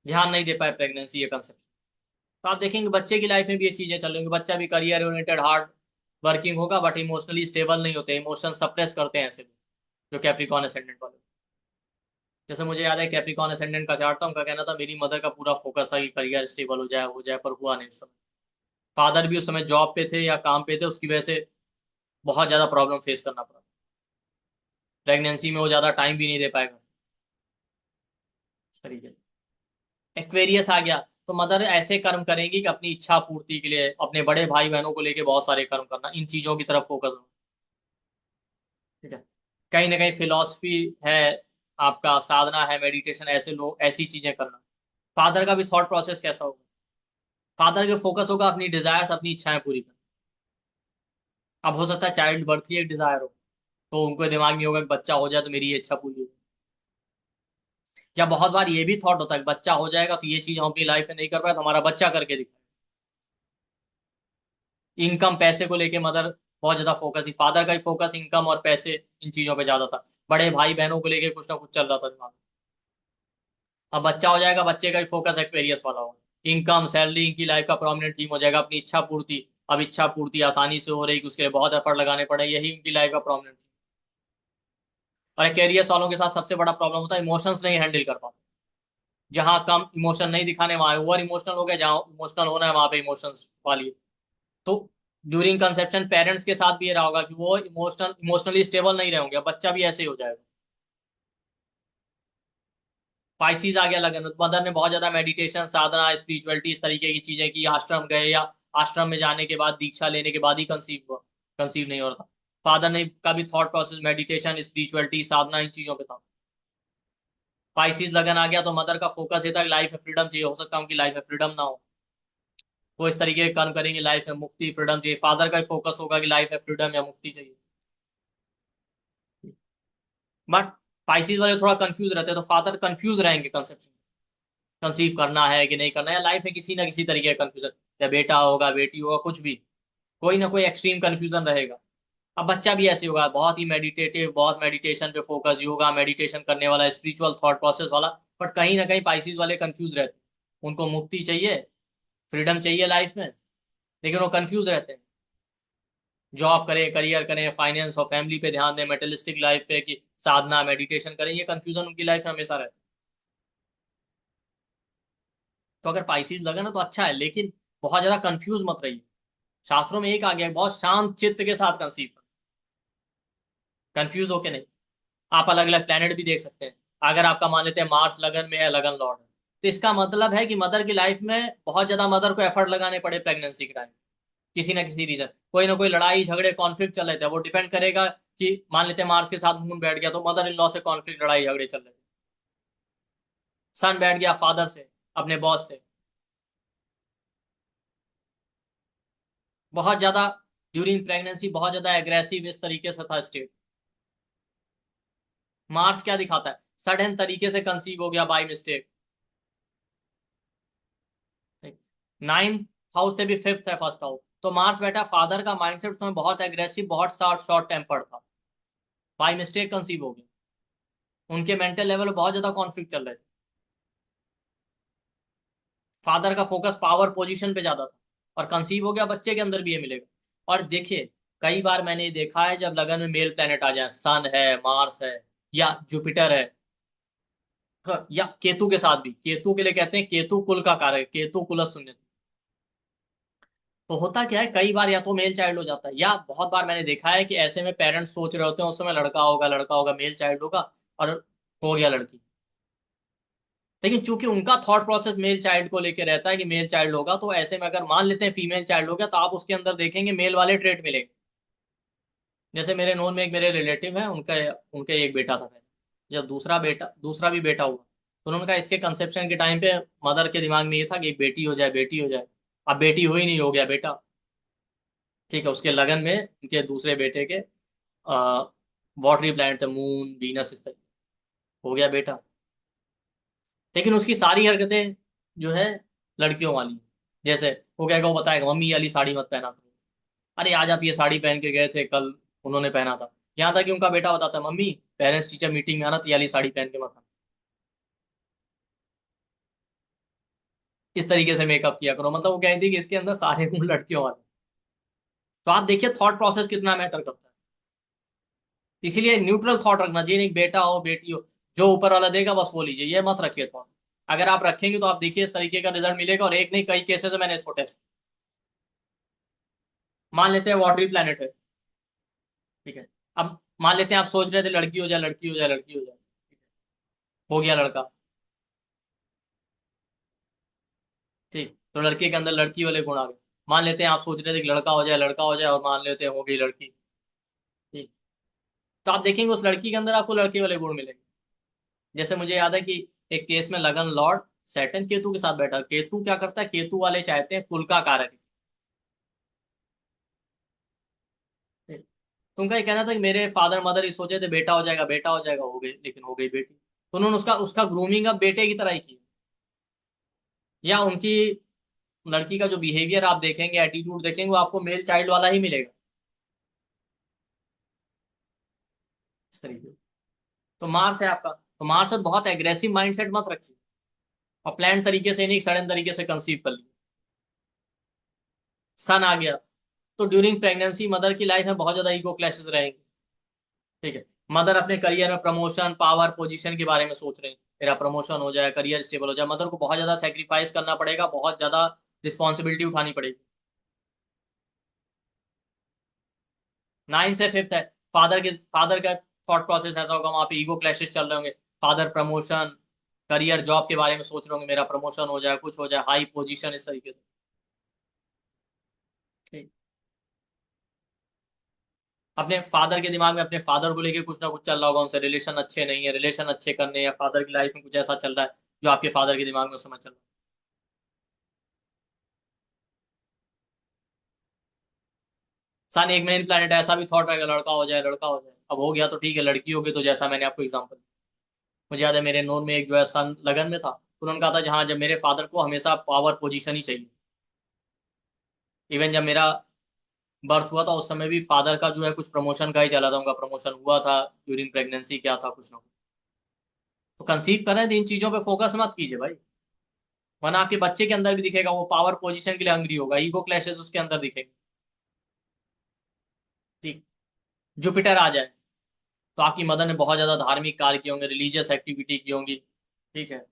ध्यान नहीं दे पाए प्रेगनेंसी, ये कंसेप्ट। तो आप देखेंगे बच्चे की लाइफ में भी ये चीजें चल रही होंगी, बच्चा भी करियर ओरिएंटेड हार्ड वर्किंग होगा, बट इमोशनली स्टेबल नहीं होते, इमोशन सप्रेस करते हैं ऐसे लोग, जो कैप्रिकॉन असेंडेंट वाले। जैसे मुझे याद है कैप्रिकॉन असेंडेंट का चार्ट था, उनका कहना था मेरी मदर का पूरा फोकस था कि करियर स्टेबल हो जाए, पर हुआ नहीं उस समय। फादर भी उस समय जॉब पे थे या काम पे थे, उसकी वजह से बहुत ज्यादा प्रॉब्लम फेस करना पड़ा। प्रेगनेंसी में वो ज्यादा टाइम भी नहीं दे पाएगा इस तरीके से। एक्वेरियस आ गया तो मदर ऐसे कर्म करेंगी कि अपनी इच्छा पूर्ति के लिए, अपने बड़े भाई बहनों को लेके बहुत सारे कर्म करना, इन चीजों की तरफ फोकस हो। ठीक है। कहीं ना कहीं फिलॉसफी है, आपका साधना है, मेडिटेशन, ऐसे लोग ऐसी चीजें करना। फादर का भी थॉट प्रोसेस कैसा होगा? फादर के फोकस होगा अपनी डिजायर्स, अपनी इच्छाएं पूरी करना। अब हो सकता है चाइल्ड बर्थ ही एक डिजायर हो, तो उनको दिमाग में होगा कि बच्चा हो जाए तो मेरी ये इच्छा पूरी हो। या बहुत बार ये भी थॉट होता है कि बच्चा हो जाएगा तो ये चीज हम अपनी लाइफ में नहीं कर पाए, तो हमारा बच्चा करके दिखाए। इनकम, पैसे को लेके मदर बहुत ज्यादा फोकस थी, फादर का ही फोकस इनकम और पैसे, इन चीजों पे ज्यादा था। बड़े भाई बहनों को लेके कुछ ना कुछ चल रहा था दिमाग में। अब बच्चा हो जाएगा, बच्चे का ही फोकस एक्वेरियस वाला होगा, इनकम, सैलरी, इनकी लाइफ का प्रोमिनेंट थीम हो जाएगा, अपनी इच्छा पूर्ति। अब इच्छा पूर्ति आसानी से हो रही कि उसके लिए बहुत एफर्ट लगाने पड़े, यही उनकी लाइफ का प्रोमिनेंट थीम। और एक्वेरियस वालों के साथ सबसे बड़ा प्रॉब्लम होता है इमोशंस नहीं हैंडल कर पाते। जहां कम इमोशन नहीं दिखाने, वहां ओवर इमोशनल हो गए, जहां इमोशनल होना है वहां पे इमोशंस वाली। तो ड्यूरिंग कंसेप्शन पेरेंट्स के साथ भी ये रहा होगा कि वो इमोशनली स्टेबल नहीं रहेंगे, बच्चा भी ऐसे ही हो जाएगा। पाइसिस आ गया लगन, मदर ने बहुत ज्यादा मेडिटेशन, साधना, स्पिरिचुअलिटी, इस तरीके की चीजें की, आश्रम गए, या आश्रम में जाने के बाद, दीक्षा लेने के बाद ही कंसीव हुआ, कंसीव नहीं हो रहा था। फादर ने का भी थॉट प्रोसेस मेडिटेशन, स्पिरिचुअलिटी, साधना, इन चीजों पे था। पाइसिस लगन आ गया तो मदर का फोकस ये था कि लाइफ में फ्रीडम चाहिए, हो सकता है उनकी लाइफ में फ्रीडम ना हो, वो इस तरीके के कर्म करेंगे, लाइफ में मुक्ति, फ्रीडम चाहिए। फादर का फोकस होगा कि लाइफ में फ्रीडम या मुक्ति चाहिए। बट पाइसिस वाले थोड़ा कंफ्यूज रहते हैं, तो फादर कंफ्यूज रहेंगे कंसेप्शन, कंसीव करना है कि नहीं करना है, लाइफ में किसी ना किसी तरीके का कंफ्यूजन, या बेटा होगा, बेटी होगा, कुछ भी, कोई ना कोई एक्सट्रीम कंफ्यूजन रहेगा। अब बच्चा भी ऐसे होगा, बहुत ही मेडिटेटिव, बहुत मेडिटेशन पे फोकस, योगा मेडिटेशन करने वाला, स्पिरिचुअल थॉट प्रोसेस वाला। बट कहीं ना कहीं पाइसिस वाले कंफ्यूज रहते हैं, उनको मुक्ति चाहिए, फ्रीडम चाहिए लाइफ में, लेकिन वो कंफ्यूज रहते हैं। जॉब करें, करियर करें, फाइनेंस और फैमिली पे ध्यान दें, मेटलिस्टिक लाइफ पे कि साधना मेडिटेशन करें, ये कंफ्यूजन उनकी लाइफ में हमेशा रहता है। तो अगर पाइसिस लगे ना तो अच्छा है, लेकिन बहुत ज्यादा कंफ्यूज मत रहिए। शास्त्रों में एक आ गया है, बहुत शांत चित्त के साथ कंसीव कर, कंफ्यूज होके नहीं। आप अलग अलग प्लेनेट भी देख सकते हैं। अगर आपका मान लेते हैं मार्स लगन में है, लगन लॉर्ड है, तो इसका मतलब है कि मदर की लाइफ में बहुत ज्यादा मदर को एफर्ट लगाने पड़े प्रेगनेंसी के टाइम, किसी ना किसी रीजन, कोई ना कोई लड़ाई झगड़े कॉन्फ्लिक्ट चल रहे थे। वो डिपेंड करेगा कि मान लेते हैं मार्स के साथ मून बैठ गया तो मदर इन लॉ से कॉन्फ्लिक्ट, लड़ाई झगड़े चल रहे थे। सन बैठ गया फादर से, अपने बॉस से, बहुत ज्यादा ड्यूरिंग प्रेगनेंसी बहुत ज्यादा एग्रेसिव, इस तरीके से था स्टेट। मार्स क्या दिखाता है, सडन तरीके से कंसीव हो गया बाय मिस्टेक। नाइन्थ हाउस से भी फिफ्थ है फर्स्ट हाउस, तो मार्स बेटा फादर का माइंडसेट उसमें बहुत एग्रेसिव, बहुत शॉर्ट शॉर्ट टेम्पर्ड था, बाय मिस्टेक कंसीव हो गया। उनके मेंटल लेवल पर बहुत ज्यादा कॉन्फ्लिक्ट चल रहे थे। फादर का फोकस पावर पोजीशन पे ज्यादा था, और कंसीव हो गया, बच्चे के अंदर भी ये मिलेगा। और देखिए, कई बार मैंने ये देखा है, जब लगन में मेल प्लेनेट आ जाए, सन है, मार्स है, या जुपिटर है, या केतु के साथ भी, केतु के लिए कहते हैं केतु कुल का कारक, केतु कुल शून्य। तो होता क्या है, कई बार या तो मेल चाइल्ड हो जाता है, या बहुत बार मैंने देखा है कि ऐसे में पेरेंट्स सोच रहे होते हैं उस समय लड़का होगा, लड़का होगा, मेल चाइल्ड होगा, और हो गया लड़की। लेकिन चूंकि उनका थॉट प्रोसेस मेल चाइल्ड को लेकर रहता है कि मेल चाइल्ड होगा, तो ऐसे में अगर मान लेते हैं फीमेल चाइल्ड हो गया, तो आप उसके अंदर देखेंगे मेल वाले ट्रेट मिलेंगे। जैसे मेरे नोन में एक मेरे रिलेटिव है, उनका उनके एक बेटा था पहले, जब दूसरा भी बेटा हुआ, तो उन्होंने कहा इसके कंसेप्शन के टाइम पे मदर के दिमाग में ये था कि एक बेटी हो जाए, बेटी हो जाए। अब बेटी हुई नहीं, हो गया बेटा। ठीक है, उसके लगन में उनके दूसरे बेटे के वाटरी प्लैनेट थे, मून वीनस इस तरह, हो गया बेटा। लेकिन उसकी सारी हरकतें जो है लड़कियों वाली हैं। जैसे वो कहेगा, वो बताएगा मम्मी ये वाली साड़ी मत पहना करो, अरे आज आप ये साड़ी पहन के गए थे, कल उन्होंने पहना था। यहाँ तक कि उनका बेटा बताता है, मम्मी पेरेंट्स टीचर मीटिंग में आना तो ये वाली साड़ी पहन के मत आना। इस तरीके से मेकअप किया करो, मतलब वो कहती है कि इसके अंदर सारे गुण लड़कियों वाले। तो आप देखिए थॉट प्रोसेस कितना मैटर करता है। इसीलिए न्यूट्रल थॉट रखना चाहिए, नहीं बेटा हो बेटी हो, जो ऊपर वाला देगा बस वो लीजिए, ये मत रखिए थॉट। अगर आप रखेंगे तो आप देखिए इस तरीके का रिजल्ट मिलेगा, और एक नहीं कई केसेस में मैंने इसको टेस्ट। मान लेते हैं वाटरी प्लैनेट है, ठीक है, अब मान लेते हैं आप सोच रहे थे लड़की हो जाए, लड़की हो जाए, लड़की हो जाए, हो गया लड़का। ठीक, तो लड़के के अंदर लड़की वाले गुण आ गए। मान लेते हैं आप सोच रहे थे कि लड़का हो जाए, लड़का हो जाए, और मान लेते हैं हो गई लड़की। ठीक, तो आप देखेंगे उस लड़की के अंदर आपको लड़के वाले गुण मिलेंगे। जैसे मुझे याद है कि एक केस में लगन लॉर्ड सैटर्न केतु के साथ बैठा, केतु क्या करता है, केतु वाले चाहते हैं कुल का कारक है। ठीक, तो उनका ये कहना था कि मेरे फादर मदर ही सोचे थे बेटा हो जाएगा, बेटा हो जाएगा, हो गई, लेकिन हो गई बेटी। तो उन्होंने उसका उसका ग्रूमिंग अब बेटे की तरह ही की। या उनकी लड़की का जो बिहेवियर आप देखेंगे, एटीट्यूड देखेंगे, वो आपको मेल चाइल्ड वाला ही मिलेगा इस तरीके से। तो मार्स है आपका, तो मार्स से बहुत एग्रेसिव माइंडसेट मत रखिए, और प्लान तरीके से नहीं, सडन तरीके से कंसीव कर लिया। सन आ गया, तो ड्यूरिंग प्रेगनेंसी मदर की लाइफ में बहुत ज्यादा ईगो क्लैशेस रहेंगे। ठीक है, मदर अपने करियर में प्रमोशन पावर पोजीशन के बारे में सोच रहे हैं, मेरा प्रमोशन हो जाए, करियर स्टेबल हो जाए, मदर को बहुत ज्यादा सेक्रीफाइस करना पड़ेगा, बहुत ज्यादा रिस्पॉन्सिबिलिटी उठानी पड़ेगी। 9 से 5 है, फादर का थॉट प्रोसेस ऐसा होगा, वहां पे ईगो क्लैशेस चल रहे होंगे। फादर प्रमोशन, करियर जॉब के बारे में सोच रहे होंगे, मेरा प्रमोशन हो जाए, कुछ हो जाए, हाई पोजीशन, इस तरीके से। ठीक, अपने फादर के दिमाग में अपने फादर को लेके कुछ ना कुछ चल रहा होगा, उनसे रिलेशन अच्छे नहीं है, रिलेशन अच्छे करने, या फादर की लाइफ में कुछ ऐसा चल रहा है जो आपके फादर के दिमाग में उस समय चल रहा है। सन एक मेन प्लेनेट है, ऐसा भी थॉट रहेगा लड़का हो जाए, लड़का हो जाए, अब हो गया तो ठीक है, लड़की हो गई तो जैसा मैंने आपको एग्जांपल, मुझे याद है मेरे नोन में एक जो है सन लगन में था, तो उन्होंने कहा था जहाँ जब मेरे फादर को हमेशा पावर पोजीशन ही चाहिए। इवन जब मेरा बर्थ हुआ था उस समय भी फादर का जो है कुछ प्रमोशन का ही चला था, उनका प्रमोशन हुआ था ड्यूरिंग प्रेगनेंसी, क्या था कुछ ना कुछ। तो कंसीव कर रहे हैं तो इन चीजों पे फोकस मत कीजिए भाई, वरना आपके बच्चे के अंदर भी दिखेगा, वो पावर पोजीशन के लिए हंग्री होगा, ईगो क्लैशेस उसके अंदर दिखेंगे। ठीक, जुपिटर आ जाए, तो आपकी मदर ने बहुत ज्यादा धार्मिक कार्य किए होंगे, रिलीजियस एक्टिविटी की होंगी। ठीक है,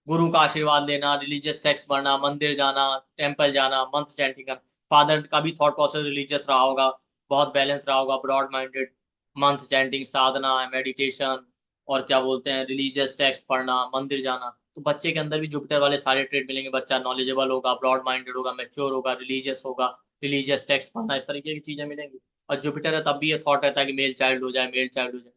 गुरु का आशीर्वाद लेना, रिलीजियस टेक्स्ट पढ़ना, मंदिर जाना, टेम्पल जाना, मंत्र चैंटिंग करना। फादर का भी थॉट प्रोसेस रिलीजियस रहा होगा, बहुत बैलेंस रहा होगा, ब्रॉड माइंडेड, मंत्र चैंटिंग, साधना, मेडिटेशन, और क्या बोलते हैं, रिलीजियस टेक्स्ट पढ़ना, मंदिर जाना। तो बच्चे के अंदर भी जुपिटर वाले सारे ट्रेड मिलेंगे, बच्चा नॉलेजेबल होगा, ब्रॉड माइंडेड होगा, मैच्योर होगा, रिलीजियस होगा, रिलीजियस टेक्स्ट पढ़ना, इस तरीके की चीजें मिलेंगी। और जुपिटर है तब भी ये थॉट रहता है कि मेल चाइल्ड हो जाए, मेल चाइल्ड हो जाए।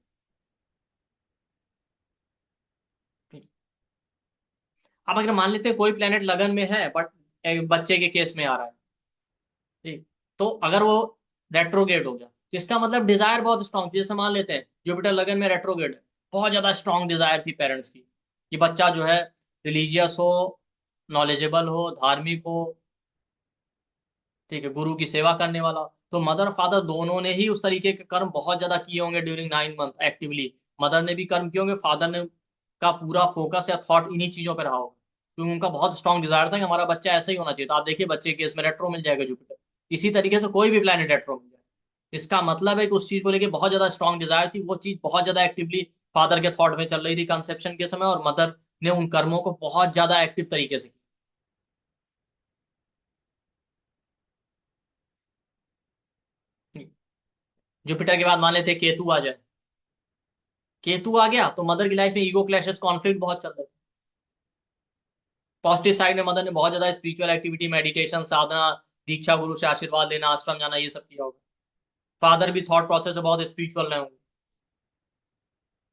अब अगर मान लेते हैं कोई प्लेनेट लगन में है बट एक बच्चे के केस में आ रहा है, ठीक, तो अगर वो रेट्रोगेट हो गया, तो इसका मतलब डिजायर बहुत स्ट्रांग थी। जैसे मान लेते हैं जुपिटर लगन में रेट्रोगेट है, बहुत ज्यादा स्ट्रांग डिजायर थी पेरेंट्स की कि बच्चा जो है रिलीजियस हो, नॉलेजेबल हो, धार्मिक हो, ठीक है, गुरु की सेवा करने वाला। तो मदर फादर दोनों ने ही उस तरीके के कर्म बहुत ज्यादा किए होंगे ड्यूरिंग 9 मंथ एक्टिवली। मदर ने भी कर्म किए होंगे, फादर ने का पूरा फोकस या थॉट इन्हीं चीजों पर रहा होगा, क्योंकि उनका बहुत स्ट्रांग डिजायर था कि हमारा बच्चा ऐसा ही होना चाहिए। तो आप देखिए बच्चे के केस में रेट्रो मिल जाएगा जुपिटर, इसी तरीके से कोई भी प्लेनेट रेट्रो मिल जाए। इसका मतलब है कि उस चीज को लेके बहुत ज्यादा स्ट्रांग डिजायर थी, वो चीज बहुत ज्यादा एक्टिवली फादर के थॉट में चल रही थी कंसेप्शन के समय, और मदर ने उन कर्मों को बहुत ज्यादा एक्टिव तरीके से किया। जुपिटर के बाद मान लेते केतु आ जाए, केतु आ गया तो मदर की लाइफ में ईगो क्लैशेस, कॉन्फ्लिक्ट बहुत चल रहे थे। पॉजिटिव साइड में मदर ने बहुत ज्यादा स्पिरिचुअल एक्टिविटी, मेडिटेशन, साधना, दीक्षा, गुरु से आशीर्वाद लेना, आश्रम जाना, ये सब किया होगा। फादर भी थॉट प्रोसेस से बहुत स्पिरिचुअल रहे होंगे,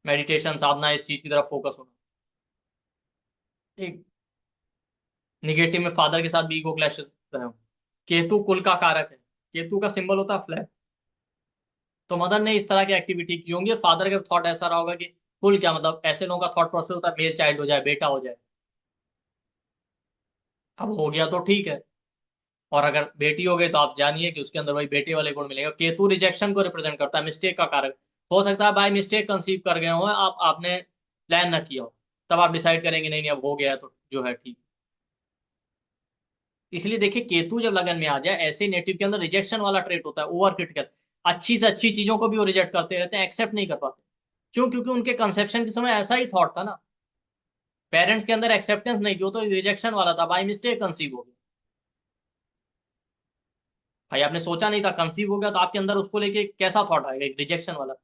मेडिटेशन, साधना, इस चीज की तरफ फोकस होना। ठीक। निगेटिव में फादर के साथ भी ईगो क्लैशेस रहे होंगे। केतु कुल का कारक है, केतु का सिंबल होता है फ्लैग। तो मदर ने इस तरह की एक्टिविटी की होंगी, और फादर का थॉट ऐसा रहा होगा कि कुल क्या मतलब, ऐसे लोगों का थॉट प्रोसेस होता है मेल चाइल्ड हो जाए, बेटा हो जाए। अब हो गया तो ठीक है, और अगर बेटी हो गई तो आप जानिए कि उसके अंदर वही बेटे वाले गुण मिलेंगे। केतु रिजेक्शन को रिप्रेजेंट करता है, मिस्टेक का कारक। हो सकता है बाय मिस्टेक कंसीव कर गए हो आप, आपने प्लान ना किया हो, तब आप डिसाइड करेंगे नहीं नहीं अब हो गया है तो जो है ठीक। इसलिए देखिए, केतु जब लगन में आ जाए, ऐसे नेटिव के अंदर रिजेक्शन वाला ट्रेट होता है, ओवर क्रिटिकल। अच्छी से अच्छी चीजों को भी वो रिजेक्ट करते रहते हैं, एक्सेप्ट नहीं कर पाते। क्यों? क्योंकि उनके कंसेप्शन के समय ऐसा ही थॉट था ना, पेरेंट्स के अंदर एक्सेप्टेंस नहीं थी, वो तो रिजेक्शन वाला था, बाई मिस्टेक कंसीव हो गया। भाई आपने सोचा नहीं था, कंसीव हो गया तो आपके अंदर उसको लेके कैसा थॉट आएगा, एक रिजेक्शन वाला,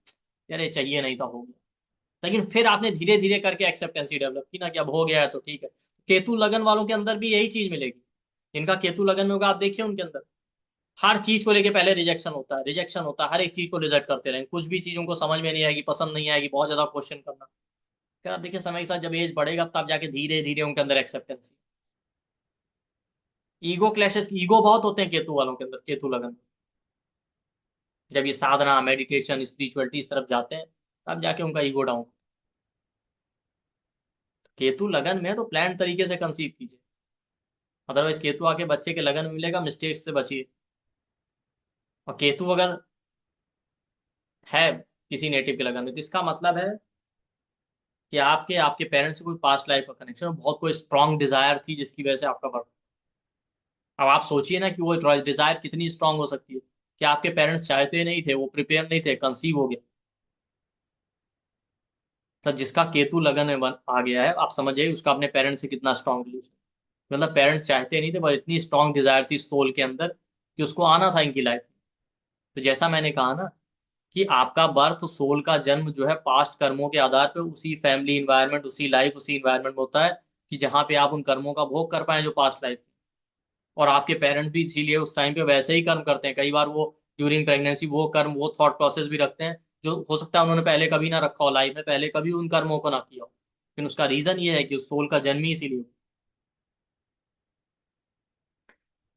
यार ये चाहिए नहीं था, हो गया। लेकिन फिर आपने धीरे धीरे करके एक्सेप्टेंसी डेवलप की ना, कि अब हो गया है तो ठीक है। केतु लगन वालों के अंदर भी यही चीज मिलेगी। इनका केतु लगन में होगा, आप देखिए उनके अंदर हर चीज को लेके पहले रिजेक्शन होता है, रिजेक्शन होता है, हर एक चीज को रिजेक्ट करते रहेंगे, कुछ भी चीज उनको समझ में नहीं आएगी, पसंद नहीं आएगी, बहुत ज्यादा क्वेश्चन करना। क्या आप देखिए, समय के साथ जब एज बढ़ेगा तब जाके धीरे धीरे उनके अंदर एक्सेप्टेंस। ईगो क्लैशेस, ईगो बहुत होते हैं केतु वालों के अंदर, केतु लगन में। जब ये साधना, मेडिटेशन, स्पिरिचुअलिटी इस तरफ जाते हैं, तब जाके उनका ईगो डाउन। केतु लगन में है तो प्लान तरीके से कंसीव कीजिए, अदरवाइज केतु आके बच्चे के लगन में मिलेगा, मिस्टेक्स से बचिए। और केतु अगर है किसी नेटिव के लगन में, तो इसका मतलब है कि आपके आपके पेरेंट्स से कोई पास्ट लाइफ का कनेक्शन, बहुत कोई स्ट्रांग डिजायर थी जिसकी वजह से आपका बर्थ। अब आप सोचिए ना कि वो डिजायर कितनी स्ट्रांग हो सकती है, कि आपके पेरेंट्स चाहते नहीं थे, वो प्रिपेयर नहीं थे, कंसीव हो गया। तब जिसका केतु लगन में आ गया है, आप समझिए उसका अपने पेरेंट्स से कितना स्ट्रांग रिलेशन। मतलब पेरेंट्स चाहते नहीं थे, पर इतनी स्ट्रांग डिजायर थी सोल के अंदर कि उसको आना था इनकी लाइफ में। तो जैसा मैंने कहा ना, कि आपका बर्थ, सोल का जन्म जो है पास्ट कर्मों के आधार पे उसी फैमिली इन्वायरमेंट, उसी लाइफ, उसी इन्वायरमेंट में होता है, कि जहाँ पे आप उन कर्मों का भोग कर पाए जो पास्ट लाइफ। और आपके पेरेंट्स भी इसीलिए उस टाइम पे वैसे ही कर्म करते हैं, कई बार वो ड्यूरिंग प्रेगनेंसी वो कर्म, वो थॉट प्रोसेस भी रखते हैं जो हो सकता है उन्होंने पहले कभी ना रखा हो, लाइफ में पहले कभी उन कर्मों को ना किया हो। लेकिन उसका रीजन ये है कि उस सोल का जन्म ही इसीलिए हुआ।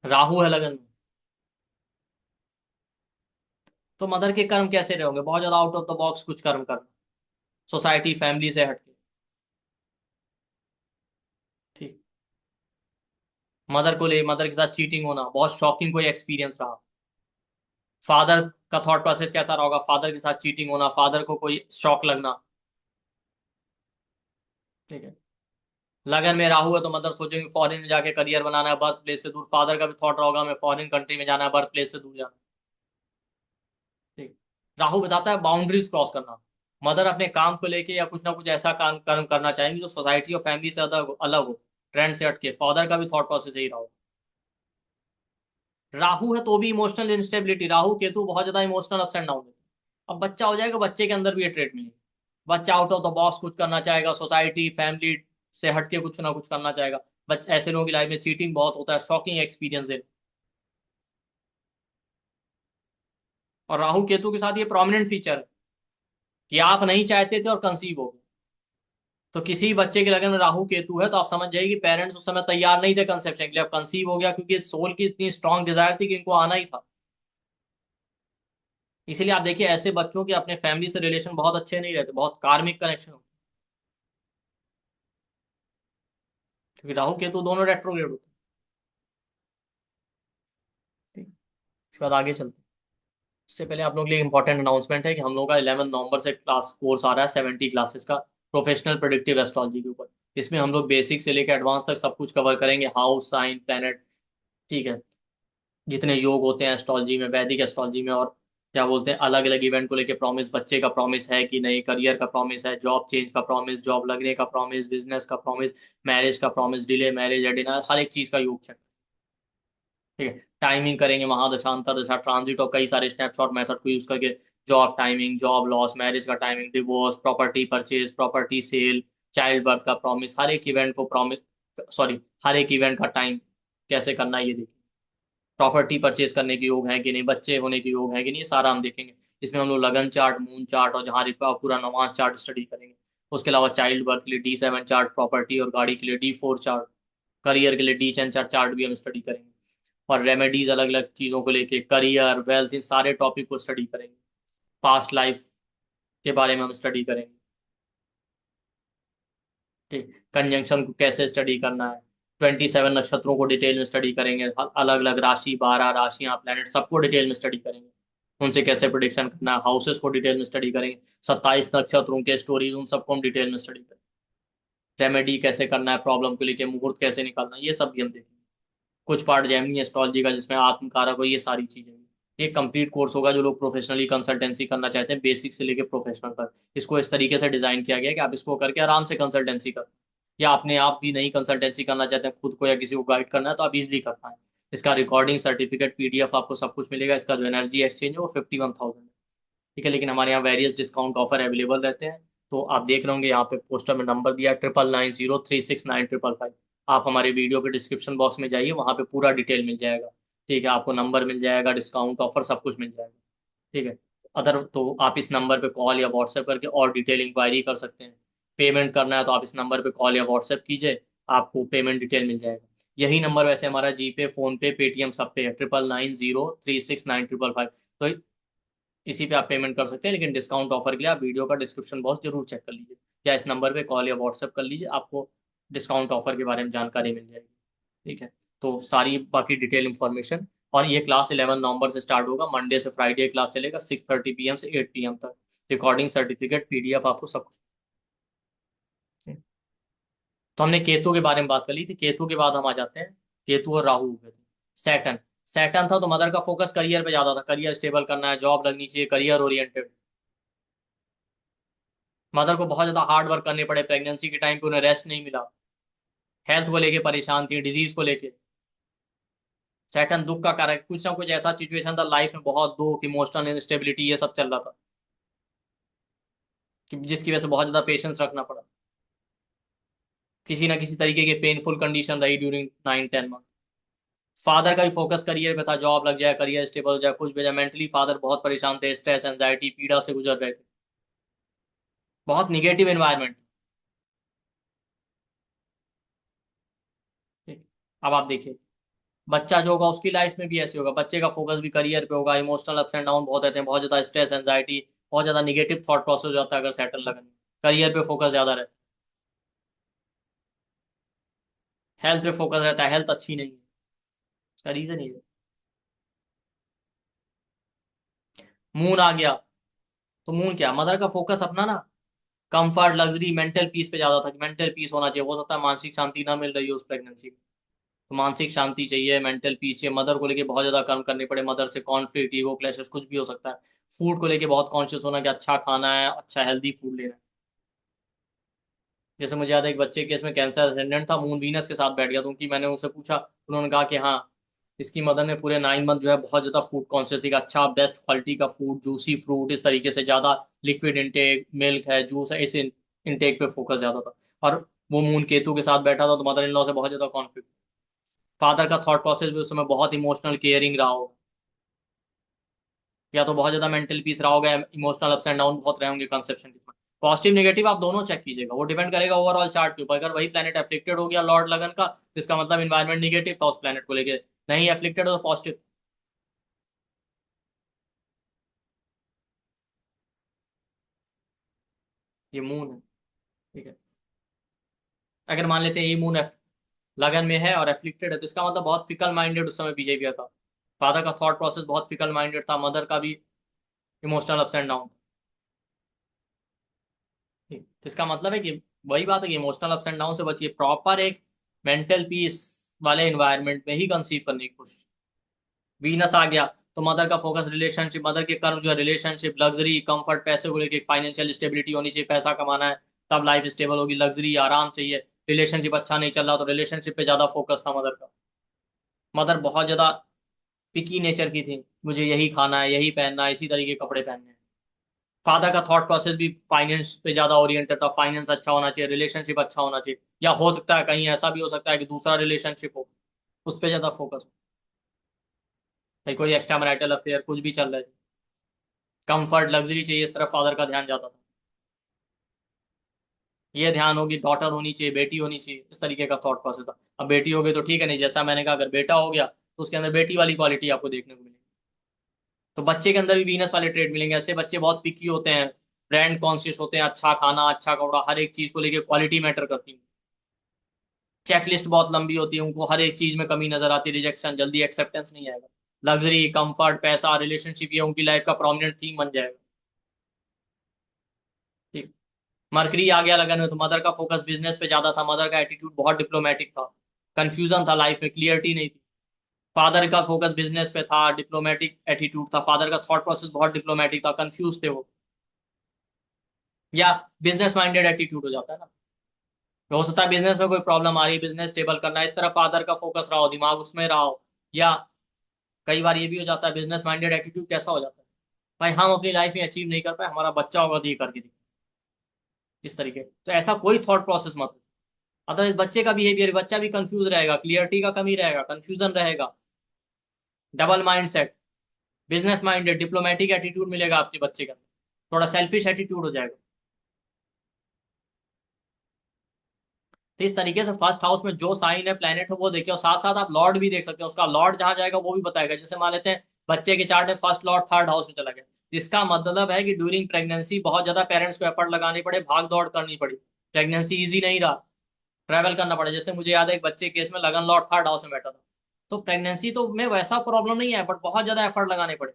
राहु है लगन में, तो मदर के कर्म कैसे रहोगे, बहुत ज्यादा आउट ऑफ द बॉक्स कुछ कर्म करना, सोसाइटी फैमिली से हटके। ठीक। मदर को ले, मदर के साथ चीटिंग होना, बहुत शॉकिंग कोई एक्सपीरियंस रहा। फादर का थॉट प्रोसेस कैसा रहा होगा, फादर के साथ चीटिंग होना, फादर को कोई शॉक लगना। ठीक है। लगन में राहु है तो मदर सोचेंगे फॉरेन में जाके करियर बनाना है, बर्थ प्लेस से दूर, फादर का भी थॉट रहा होगा हमें फॉरेन कंट्री में जाना है, बर्थ प्लेस से दूर जाना। ठीक। राहु बताता है बाउंड्रीज क्रॉस करना, मदर अपने काम को लेके या कुछ ना कुछ ऐसा काम कर्म करना चाहेंगे जो सोसाइटी और फैमिली से अलग अलग हो, ट्रेंड से हटके। फादर का भी थॉट प्रोसेस यही रहा हो। राहु है तो भी इमोशनल इंस्टेबिलिटी, राहु केतु बहुत ज्यादा इमोशनल अप्स एंड डाउन है। अब बच्चा हो जाएगा, बच्चे के अंदर भी ये ट्रेट मिलेगी, बच्चा आउट ऑफ द बॉक्स कुछ करना चाहेगा, सोसाइटी फैमिली से हटके कुछ ना कुछ करना चाहेगा। बच्चे ऐसे लोगों की लाइफ में चीटिंग बहुत होता है, शॉकिंग एक्सपीरियंस है। और राहु केतु के साथ ये प्रोमिनेंट फीचर है कि आप नहीं चाहते थे और कंसीव हो गए। तो किसी बच्चे के लगन में राहु केतु है तो आप समझ जाइए कि पेरेंट्स उस समय तैयार नहीं थे कंसेप्शन के लिए, अब कंसीव हो गया, क्योंकि सोल की इतनी स्ट्रांग डिजायर थी कि इनको आना ही था। इसीलिए आप देखिए, ऐसे बच्चों के अपने फैमिली से रिलेशन बहुत अच्छे नहीं रहते, बहुत कार्मिक कनेक्शन होते हैं, क्योंकि राहु केतु दोनों रेट्रोग्रेड होते हैं। ठीक। इसके बाद आगे चलते हैं। उससे पहले आप लोगों के लिए इंपॉर्टेंट अनाउंसमेंट है कि हम लोगों का 11 नवंबर से क्लास कोर्स आ रहा है, 70 क्लासेस का, प्रोफेशनल प्रेडिक्टिव एस्ट्रोलॉजी के ऊपर। इसमें हम लोग बेसिक से लेकर एडवांस तक सब कुछ कवर करेंगे, हाउस, साइन, प्लैनेट। ठीक है। जितने योग होते हैं एस्ट्रोलॉजी में, वैदिक एस्ट्रोलॉजी में, और क्या बोलते हैं, अलग अलग इवेंट को लेके प्रॉमिस, बच्चे का प्रॉमिस है कि नहीं, करियर का प्रॉमिस है, जॉब चेंज का प्रॉमिस, जॉब लगने का प्रॉमिस, बिजनेस का प्रॉमिस, मैरिज का प्रॉमिस, डिले मैरिज या डिनर, हर एक चीज का योग चेक। ठीक है, टाइमिंग करेंगे, महादशा अंतरदशा ट्रांजिट और कई सारे स्नैपशॉट मेथड को यूज करके job timing, job loss, marriage का timing, divorce, property purchase, property sale, child birth का प्रॉमिस, हर एक इवेंट को प्रॉमिस, सॉरी, हर एक इवेंट का टाइम कैसे करना है ये देखिए। प्रॉपर्टी परचेज करने के योग है कि नहीं, बच्चे होने के योग है कि नहीं, ये सारा हम देखेंगे। इसमें हम लोग लगन चार्ट, मून चार्ट और जहाँ पूरा नवांश चार्ट स्टडी करेंगे। उसके अलावा चाइल्ड बर्थ के लिए D7 चार्ट, प्रॉपर्टी और गाड़ी के लिए D4 चार्ट, करियर के लिए D10 चार्ट चार्ट भी हम स्टडी करेंगे। और रेमेडीज अलग अलग चीजों को लेके, करियर, वेल्थ, इन सारे टॉपिक को स्टडी करेंगे। पास्ट लाइफ के बारे में हम स्टडी करेंगे। ठीक, कंजंक्शन को कैसे स्टडी करना है, 27 नक्षत्रों को डिटेल में स्टडी करेंगे, अलग अलग राशि, 12 राशियां, प्लैनेट, सबको डिटेल में स्टडी करेंगे। उनसे कैसे प्रिडिक्शन करना है, हाउसेस को डिटेल में स्टडी करेंगे, 27 नक्षत्रों के स्टोरीज, उन सबको हम डिटेल में स्टडी करेंगे। रेमेडी कैसे करना है, प्रॉब्लम को लेके मुहूर्त कैसे निकालना है, ये सब भी हम देखेंगे। कुछ पार्ट जेमिनी एस्ट्रोलॉजी का जिसमें आत्मकारक हो, ये सारी चीजें। ये कंप्लीट कोर्स होगा जो लोग प्रोफेशनली कंसल्टेंसी करना चाहते हैं, बेसिक से लेके प्रोफेशनल तक। इसको इस तरीके से डिजाइन किया गया है कि आप इसको करके आराम से कंसल्टेंसी कर, या अपने आप भी नहीं कंसल्टेंसी करना चाहते हैं, खुद को या किसी को गाइड करना है, तो आप इजिली कर पाए। इसका रिकॉर्डिंग सर्टिफिकेट, PDF आपको सब कुछ मिलेगा। इसका जो एनर्जी एक्सचेंज है वो 51,000 है। ठीक है, लेकिन हमारे यहाँ वेरियस डिस्काउंट ऑफर अवेलेबल रहते हैं। तो आप देख रहे होंगे यहाँ पे पोस्टर में नंबर दिया, 9990369555। आप हमारे वीडियो के डिस्क्रिप्शन बॉक्स में जाइए, वहाँ पे पूरा डिटेल मिल जाएगा। ठीक है, आपको नंबर मिल जाएगा, डिस्काउंट ऑफर सब कुछ मिल जाएगा। ठीक है, अदर तो आप इस नंबर पे कॉल या व्हाट्सएप करके और डिटेल इंक्वायरी कर सकते हैं। पेमेंट करना है तो आप इस नंबर पे कॉल या व्हाट्सएप कीजिए, आपको पेमेंट डिटेल मिल जाएगा। यही नंबर वैसे हमारा जीपे, फोन पे, पेटीएम सब पे है, 9990369555। तो इसी पे आप पेमेंट कर सकते हैं, लेकिन डिस्काउंट ऑफर के लिए आप वीडियो का डिस्क्रिप्शन बॉक्स जरूर चेक कर लीजिए, या इस नंबर पे कॉल या व्हाट्सएप कर लीजिए, आपको डिस्काउंट ऑफर के बारे में जानकारी मिल जाएगी। ठीक है, तो सारी बाकी डिटेल इंफॉर्मेशन। और ये क्लास 11 नवंबर से स्टार्ट होगा, मंडे से फ्राइडे क्लास चलेगा, 6:30 PM से 8 PM तक। रिकॉर्डिंग, सर्टिफिकेट, PDF आपको सब कुछ। तो हमने केतु के बारे में बात कर ली थी, केतु के बाद हम आ जाते हैं, केतु और राहु हो गए थे। सैटर्न, सैटर्न था तो मदर का फोकस करियर पे ज्यादा था, करियर स्टेबल करना है, जॉब लगनी चाहिए, करियर ओरिएंटेड। मदर को बहुत ज्यादा हार्ड वर्क करने पड़े, प्रेगनेंसी के टाइम पे उन्हें रेस्ट नहीं मिला, हेल्थ को लेके परेशान थी, डिजीज को लेके। सैटर्न दुख का कारक, कुछ ना कुछ ऐसा सिचुएशन था लाइफ में, बहुत दुख, इमोशनल इंस्टेबिलिटी, ये सब चल रहा था, कि जिसकी वजह से बहुत ज्यादा पेशेंस रखना पड़ा। किसी ना किसी तरीके की पेनफुल कंडीशन रही ड्यूरिंग 9-10 मंथ। फादर का भी फोकस करियर पे था, जॉब लग जाए, करियर स्टेबल हो जाए, कुछ भी जाए। मेंटली फादर बहुत परेशान थे, स्ट्रेस, एंजाइटी, पीड़ा से गुजर रहे थे, बहुत निगेटिव एनवायरनमेंट। ठीक, अब आप देखिए, बच्चा जो होगा उसकी लाइफ में भी ऐसे होगा, बच्चे का फोकस भी करियर पे होगा, इमोशनल अप्स एंड डाउन बहुत रहते हैं, बहुत ज्यादा स्ट्रेस, एंजाइटी, बहुत ज्यादा निगेटिव थॉट प्रोसेस हो जाता है अगर सेटल लगन में। करियर पे फोकस ज्यादा रहता है, हेल्थ पे फोकस रहता है, हेल्थ अच्छी नहीं है। इसका रीजन ये है। मून आ गया, तो मून क्या, मदर का फोकस अपना ना कंफर्ट, लग्जरी, मेंटल पीस पे ज्यादा था, कि मेंटल पीस होना चाहिए। हो सकता है मानसिक शांति ना मिल रही हो उस प्रेगनेंसी में, तो मानसिक शांति चाहिए, मेंटल पीस चाहिए। मदर को लेके बहुत ज्यादा काम करने पड़े, मदर से कॉन्फ्लिक्ट, ईगो क्लैशेस, कुछ भी हो सकता है। फूड को लेके बहुत कॉन्शियस होना कि अच्छा खाना है, अच्छा हेल्दी फूड लेना है। जैसे मुझे याद है एक बच्चे के इसमें कैंसर अटेंडेंट था, मून वीनस के साथ बैठ गया, तो उनकी मैंने उनसे पूछा, उन्होंने कहा कि हाँ, इसकी मदर ने पूरे 9 मंथ जो है बहुत ज्यादा फूड कॉन्शियस थी, कि अच्छा बेस्ट क्वालिटी का फूड, जूसी फ्रूट, इस तरीके से ज्यादा लिक्विड इंटेक, मिल्क है, जूस है, इस इंटेक पे फोकस ज्यादा था। और वो मून केतु के साथ बैठा था, तो मदर इन लॉ से बहुत ज्यादा कॉन्फ्लिक्ट। फादर का थॉट प्रोसेस भी उस समय बहुत इमोशनल केयरिंग रहा होगा, या तो बहुत ज्यादा मेंटल पीस रहा होगा, इमोशनल अप्स एंड डाउन बहुत रहे होंगे कंसेप्शन के समय। पॉजिटिव नेगेटिव आप दोनों चेक कीजिएगा, वो डिपेंड करेगा ओवरऑल चार्ट के ऊपर। अगर वही प्लेनेट एफ्लिक्टेड हो गया लॉर्ड लगन का, तो इसका मतलब इन्वायरमेंट निगेटिव था उस प्लेनेट को लेके। नहीं एफ्लिक्टेड हो तो पॉजिटिव। ये मून है। ठीक है, अगर मान लेते हैं ये मून लगन में है और एफ्लिक्टेड है, तो इसका मतलब बहुत फिकल माइंडेड उस समय बिहेवियर था। फादर का थॉट प्रोसेस बहुत फिकल माइंडेड था, मदर का भी इमोशनल अप्स एंड डाउन। ठीक, तो इसका मतलब है कि वही बात है कि इमोशनल अप्स एंड डाउन से बचिए, प्रॉपर एक मेंटल पीस वाले इन्वायरमेंट में ही कंसीव करने की कोशिश। वीनस आ गया, तो मदर का फोकस रिलेशनशिप, मदर के कर्म जो है रिलेशनशिप, लग्जरी, कंफर्ट, पैसे को लेके फाइनेंशियल स्टेबिलिटी होनी चाहिए, पैसा कमाना है तब लाइफ स्टेबल होगी, लग्जरी आराम चाहिए। रिलेशनशिप अच्छा नहीं चल रहा तो रिलेशनशिप पे ज्यादा फोकस था मदर का। मदर बहुत ज्यादा पिकी नेचर की थी, मुझे यही खाना है, यही पहनना है, इसी तरीके के कपड़े पहनने हैं। फादर का थॉट प्रोसेस भी फाइनेंस पे ज्यादा ओरिएंटेड था, फाइनेंस अच्छा होना चाहिए, रिलेशनशिप अच्छा होना चाहिए, या हो सकता है कहीं ऐसा भी हो सकता है कि दूसरा रिलेशनशिप हो, उस पर ज्यादा फोकस हो, भाई कोई एक्स्ट्रा मैरिटल अफेयर कुछ भी चल रहा है, कंफर्ट लग्जरी चाहिए, इस तरफ फादर का ध्यान जाता था। ये ध्यान होगी डॉटर होनी चाहिए, बेटी होनी चाहिए, इस तरीके का थॉट प्रोसेस था। अब बेटी हो गई तो ठीक है, नहीं जैसा मैंने कहा, अगर बेटा हो गया तो उसके अंदर बेटी वाली क्वालिटी आपको देखने को मिलेगी। तो बच्चे के अंदर भी वीनस वाले ट्रेड मिलेंगे, ऐसे बच्चे बहुत पिकी होते हैं, ब्रांड कॉन्शियस होते हैं, अच्छा खाना, अच्छा कपड़ा, हर एक चीज को लेके क्वालिटी मैटर करती है। चेकलिस्ट बहुत लंबी होती है, उनको हर एक चीज में कमी नजर आती है, रिजेक्शन जल्दी एक्सेप्टेंस नहीं आएगा। लग्जरी, कंफर्ट, पैसा, रिलेशनशिप, ये उनकी लाइफ का प्रोमिनेंट थीम बन जाएगा। ठीक। मरकरी आ गया लगन में तो मदर का फोकस बिजनेस पे ज्यादा था, मदर का एटीट्यूड बहुत डिप्लोमेटिक था, कंफ्यूजन था लाइफ में, क्लियरिटी नहीं थी। फादर का फोकस बिजनेस पे था, डिप्लोमेटिक एटीट्यूड था, फादर का थॉट प्रोसेस बहुत डिप्लोमेटिक था, कंफ्यूज थे वो। या बिजनेस माइंडेड एटीट्यूड हो जाता है ना, तो हो सकता है बिजनेस में कोई प्रॉब्लम आ रही है, बिजनेस स्टेबल करना है, इस तरह फादर का फोकस रहा हो, दिमाग उसमें रहा हो। या कई बार ये भी हो जाता है, बिजनेस माइंडेड एटीट्यूड कैसा हो जाता है, भाई हम अपनी लाइफ में अचीव नहीं कर पाए, हमारा बच्चा होगा तो ये करके दिखाए, इस तरीके। तो ऐसा कोई थॉट प्रोसेस मत हो। अदरवाइज बच्चे का बिहेवियर, बच्चा भी कंफ्यूज रहेगा, क्लियरिटी का कमी रहेगा, कंफ्यूजन रहेगा, double mind set, business minded diplomatic attitude मिलेगा आपके बच्चे का, थोड़ा सेल्फिश एटीट्यूड हो जाएगा। तो इस तरीके से फर्स्ट हाउस में जो साइन है प्लेनेट है वो देखिए, और साथ साथ आप लॉर्ड भी देख सकते हैं, उसका लॉर्ड जहां जाएगा वो भी बताएगा। जैसे मान लेते हैं बच्चे के चार्ट में फर्स्ट लॉर्ड थर्ड हाउस में चला गया, इसका मतलब है कि ड्यूरिंग प्रेगनेंसी बहुत ज्यादा पेरेंट्स को एफर्ट लगानी पड़े, भाग दौड़ करनी पड़ी, प्रेगनेंसी इजी नहीं रहा, ट्रैवल करना पड़ा। जैसे मुझे याद है एक बच्चे केस में लगन लॉर्ड थर्ड हाउस में बैठा था, तो प्रेगनेंसी तो में वैसा प्रॉब्लम नहीं है, बट बहुत ज्यादा एफर्ट लगाने पड़े,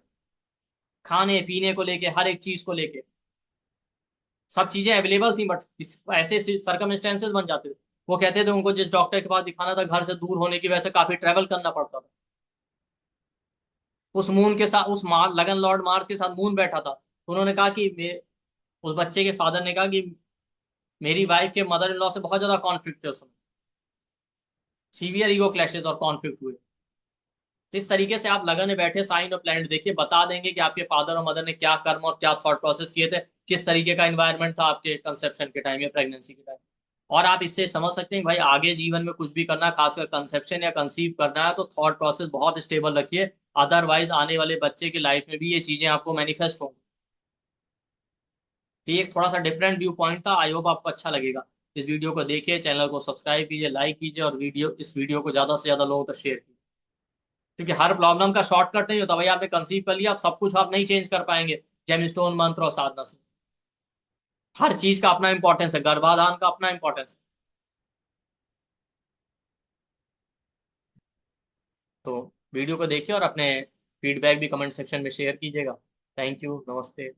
खाने पीने को लेके, हर एक चीज को लेके, सब चीजें अवेलेबल थी, बट ऐसे सर्कमस्टेंसेस बन जाते थे। वो कहते थे उनको जिस डॉक्टर के पास दिखाना था घर से दूर होने की वजह से काफी ट्रेवल करना पड़ता था। उस मून के साथ, लगन लॉर्ड मार्स के साथ मून बैठा था, तो उन्होंने कहा कि उस बच्चे के फादर ने कहा कि मेरी वाइफ के मदर इन लॉ से बहुत ज्यादा कॉन्फ्लिक्ट थे उसमें, सीवियर ईगो क्लैशेस और कॉन्फ्लिक्ट हुए। तो इस तरीके से आप लगन में बैठे साइन और प्लैनेट देखिए, बता देंगे कि आपके फादर और मदर ने क्या कर्म और क्या थॉट प्रोसेस किए थे, किस तरीके का एनवायरनमेंट था आपके कंसेप्शन के टाइम या प्रेगनेंसी के टाइम। और आप इससे समझ सकते हैं कि भाई आगे जीवन में कुछ भी करना, खासकर कंसेप्शन या कंसीव करना है, तो थॉट प्रोसेस बहुत स्टेबल रखिए, अदरवाइज आने वाले बच्चे की लाइफ में भी ये चीजें आपको मैनिफेस्ट होंगी। तो ये एक थोड़ा सा डिफरेंट व्यू पॉइंट था, आई होप आपको अच्छा लगेगा। इस वीडियो को देखिए, चैनल को सब्सक्राइब कीजिए, लाइक कीजिए, और इस वीडियो को ज्यादा से ज्यादा लोगों तक शेयर कीजिए, क्योंकि हर प्रॉब्लम का शॉर्टकट नहीं होता भाई, आपने कंसीव कर लिया, आप सब कुछ आप नहीं चेंज कर पाएंगे जेमस्टोन मंत्र और साधना से। हर चीज का अपना इंपॉर्टेंस है, गर्भाधान का अपना इंपॉर्टेंस है। तो वीडियो को देखिए और अपने फीडबैक भी कमेंट सेक्शन में शेयर कीजिएगा। थैंक यू, नमस्ते।